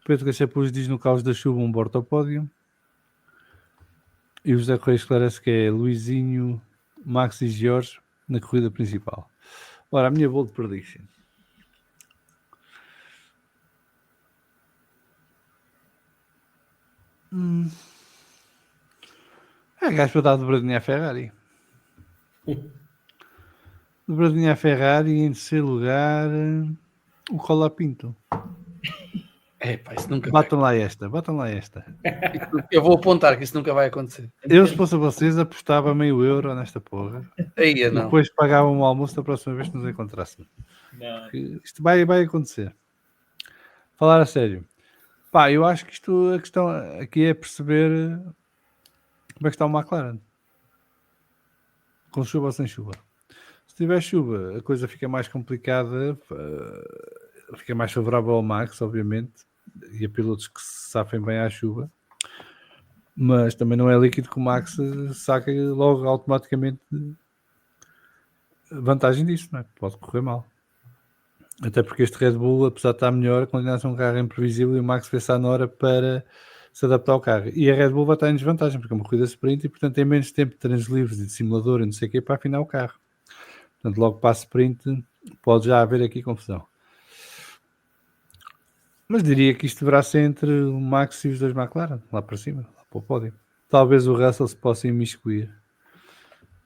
Pedro Cachapuz diz: no caos da chuva, um bordo ao pódio. E o José Correia esclarece que é Luizinho, Max e Jorge na corrida principal. Ora, a minha bold prediction. É gajo para dar dobradinha à Ferrari. Dobradinha à Ferrari e em terceiro lugar o Colapinto. Pá, isso nunca batam lá esta. Eu vou apontar que isso nunca vai acontecer. Eu, se fosse a vocês, apostava €0,5 nesta porra. Aí, não. Depois pagava um almoço da próxima vez que nos encontrássemos. Isto vai acontecer. Falar a sério. Pá, eu acho que a questão aqui é perceber como é que está o McLaren. Com chuva ou sem chuva. Se tiver chuva, a coisa fica mais complicada, fica mais favorável ao Max, obviamente, e a pilotos que se safem bem à chuva, mas também não é líquido que o Max saca logo automaticamente vantagem disso, não é? Pode correr mal. Até porque este Red Bull, apesar de estar melhor, continua a ser um carro imprevisível e o Max vai estar na hora para se adaptar ao carro. E a Red Bull vai estar em desvantagem, porque é uma corrida sprint e, portanto, tem menos tempo de treinos livres e de simulador e não sei o quê para afinar o carro. Portanto, logo para a sprint pode já haver aqui confusão. Mas diria que isto deverá ser entre o Max e os dois McLaren, lá para cima, lá para o pódio. Talvez o Russell se possa imiscuir,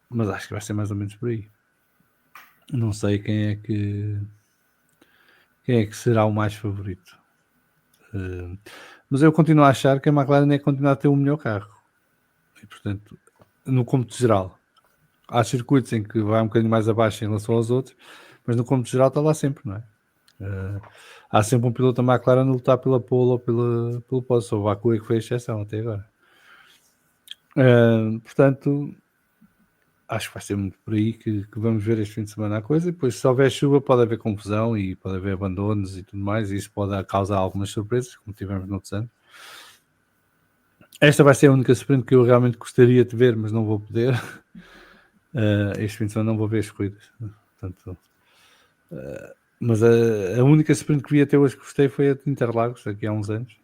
mas acho que vai ser mais ou menos por aí. Não sei quem é que será o mais favorito. Mas eu continuo a achar que a McLaren é continuar a ter o melhor carro. E, portanto, no cômputo geral, há circuitos em que vai um bocadinho mais abaixo em relação aos outros, mas no cômputo geral está lá sempre, não é? Há sempre um piloto da McLaren a lutar pela pole ou pelo pódio. Só o Baku é que foi a exceção até agora. Portanto, acho que vai ser muito por aí que vamos ver este fim de semana a coisa. E depois, se houver chuva, pode haver confusão e pode haver abandonos e tudo mais. E isso pode causar algumas surpresas, como tivemos no outro ano. Esta vai ser a única sprint que eu realmente gostaria de ver, mas não vou poder. Este fim de semana não vou ver as corridas. Portanto, mas a única sprint que vi até hoje que gostei foi a de Interlagos, aqui há uns anos,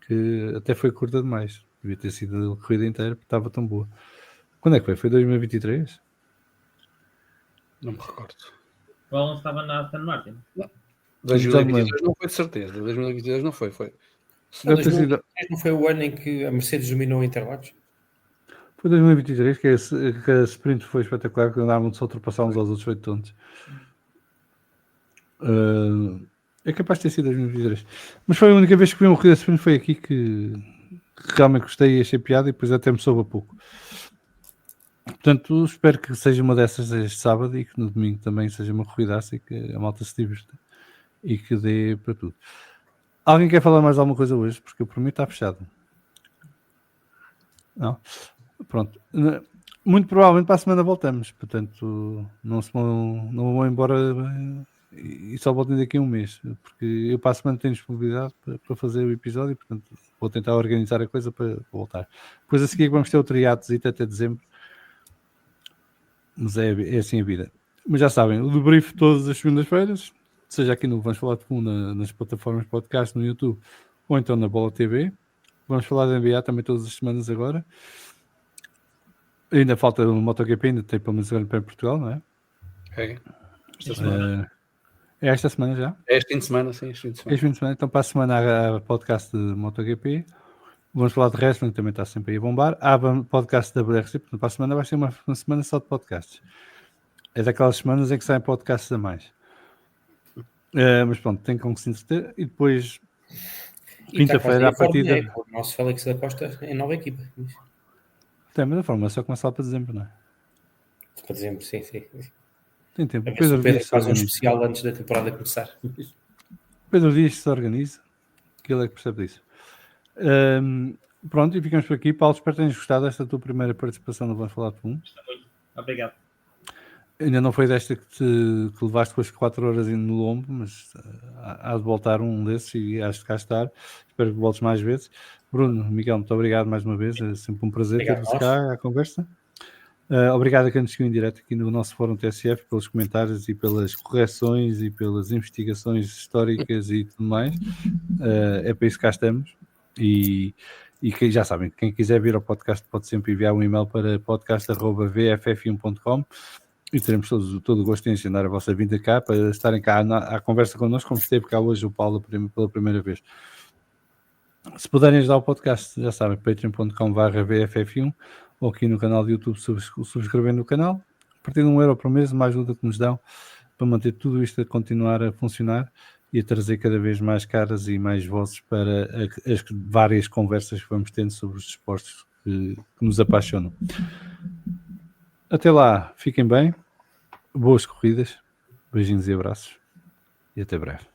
que até foi curta demais. Devia ter sido a corrida inteira, porque estava tão boa. Quando é que foi? Foi 2023? Não me recordo. O Alonso estava na Aston Martin. 2022 não foi de certeza. 2022 não foi. Deve ter sido... Não foi o ano em que a Mercedes dominou Interlagos? Foi 2023 que a sprint foi espetacular, que andavam de se ultrapassar uns aos outros feito tontos. É capaz de ter sido 2023. Mas foi a única vez que vi uma corrida sprint, foi aqui que realmente gostei e achei piada e depois até me soube a pouco. Portanto, espero que seja uma dessas este sábado e que no domingo também seja uma corridaça e que a malta se divirta e que dê para tudo. Alguém quer falar mais alguma coisa hoje? Porque para mim está fechado. Não? Pronto. Muito provavelmente para a semana voltamos. Portanto, não vou embora e só voltem daqui a um mês. Porque eu para a semana tenho disponibilidade para fazer o episódio. Portanto, vou tentar organizar a coisa para voltar. Depois a seguir vamos ter o triatozito até dezembro. Mas é assim a vida. Mas já sabem, o debrief todas as segundas-feiras, seja aqui no Vamos Falar de Fundo, nas plataformas de podcast, no YouTube, ou então na Bola TV. Vamos falar da NBA também todas as semanas agora. Ainda falta o MotoGP, ainda tem pelo menos Grande Prémio de Portugal, não é? É. Esta semana. É esta semana já? É este fim de semana, sim. Este fim de semana. Então para a semana há podcast de MotoGP. Vamos falar de wrestling, também está sempre aí a bombar. Há podcast da WRC, porque para a semana vai ser uma semana só de podcasts. É daquelas semanas em que saem podcasts a mais. Mas pronto, tem como se entreter. E depois, quinta-feira, a partida... O nosso Félix da Costa é nova equipa. Tem, mas a Fórmula só começa lá para dezembro, não é? Para dezembro, sim. Tem tempo. Pedro faz um especial antes da temporada começar. Pedro Dias se organiza, que ele é que percebe disso. Pronto, e ficamos por aqui. Paulo, espero que tenhas gostado desta tua primeira participação no Vamos Falar de Fundo. Obrigado. Ainda não foi desta que levaste com as 4 horas indo no lombo, mas há de voltar um desses e has de cá estar. Espero que voltes mais vezes. Bruno, Miguel, muito obrigado mais uma vez. É sempre um prazer ter-vos cá à conversa. Obrigado a quem nos seguiu em direto aqui no nosso fórum TSF pelos comentários e pelas correções e pelas investigações históricas e tudo mais. É para isso que cá estamos. E que já sabem, quem quiser vir ao podcast pode sempre enviar um e-mail para podcast@vff1.com e teremos todo o gosto em agendar a vossa vinda cá para estarem cá à conversa connosco, como esteve cá hoje o Paulo pela primeira vez. Se puderem ajudar o podcast, já sabem, patreon.com/vff1 ou aqui no canal de YouTube subscrevendo o canal. A partir de €1 por mês, uma ajuda que nos dão para manter tudo isto a continuar a funcionar e a trazer cada vez mais caras e mais vozes para as várias conversas que vamos tendo sobre os desportos que nos apaixonam. Até lá, fiquem bem, boas corridas, beijinhos e abraços e até breve.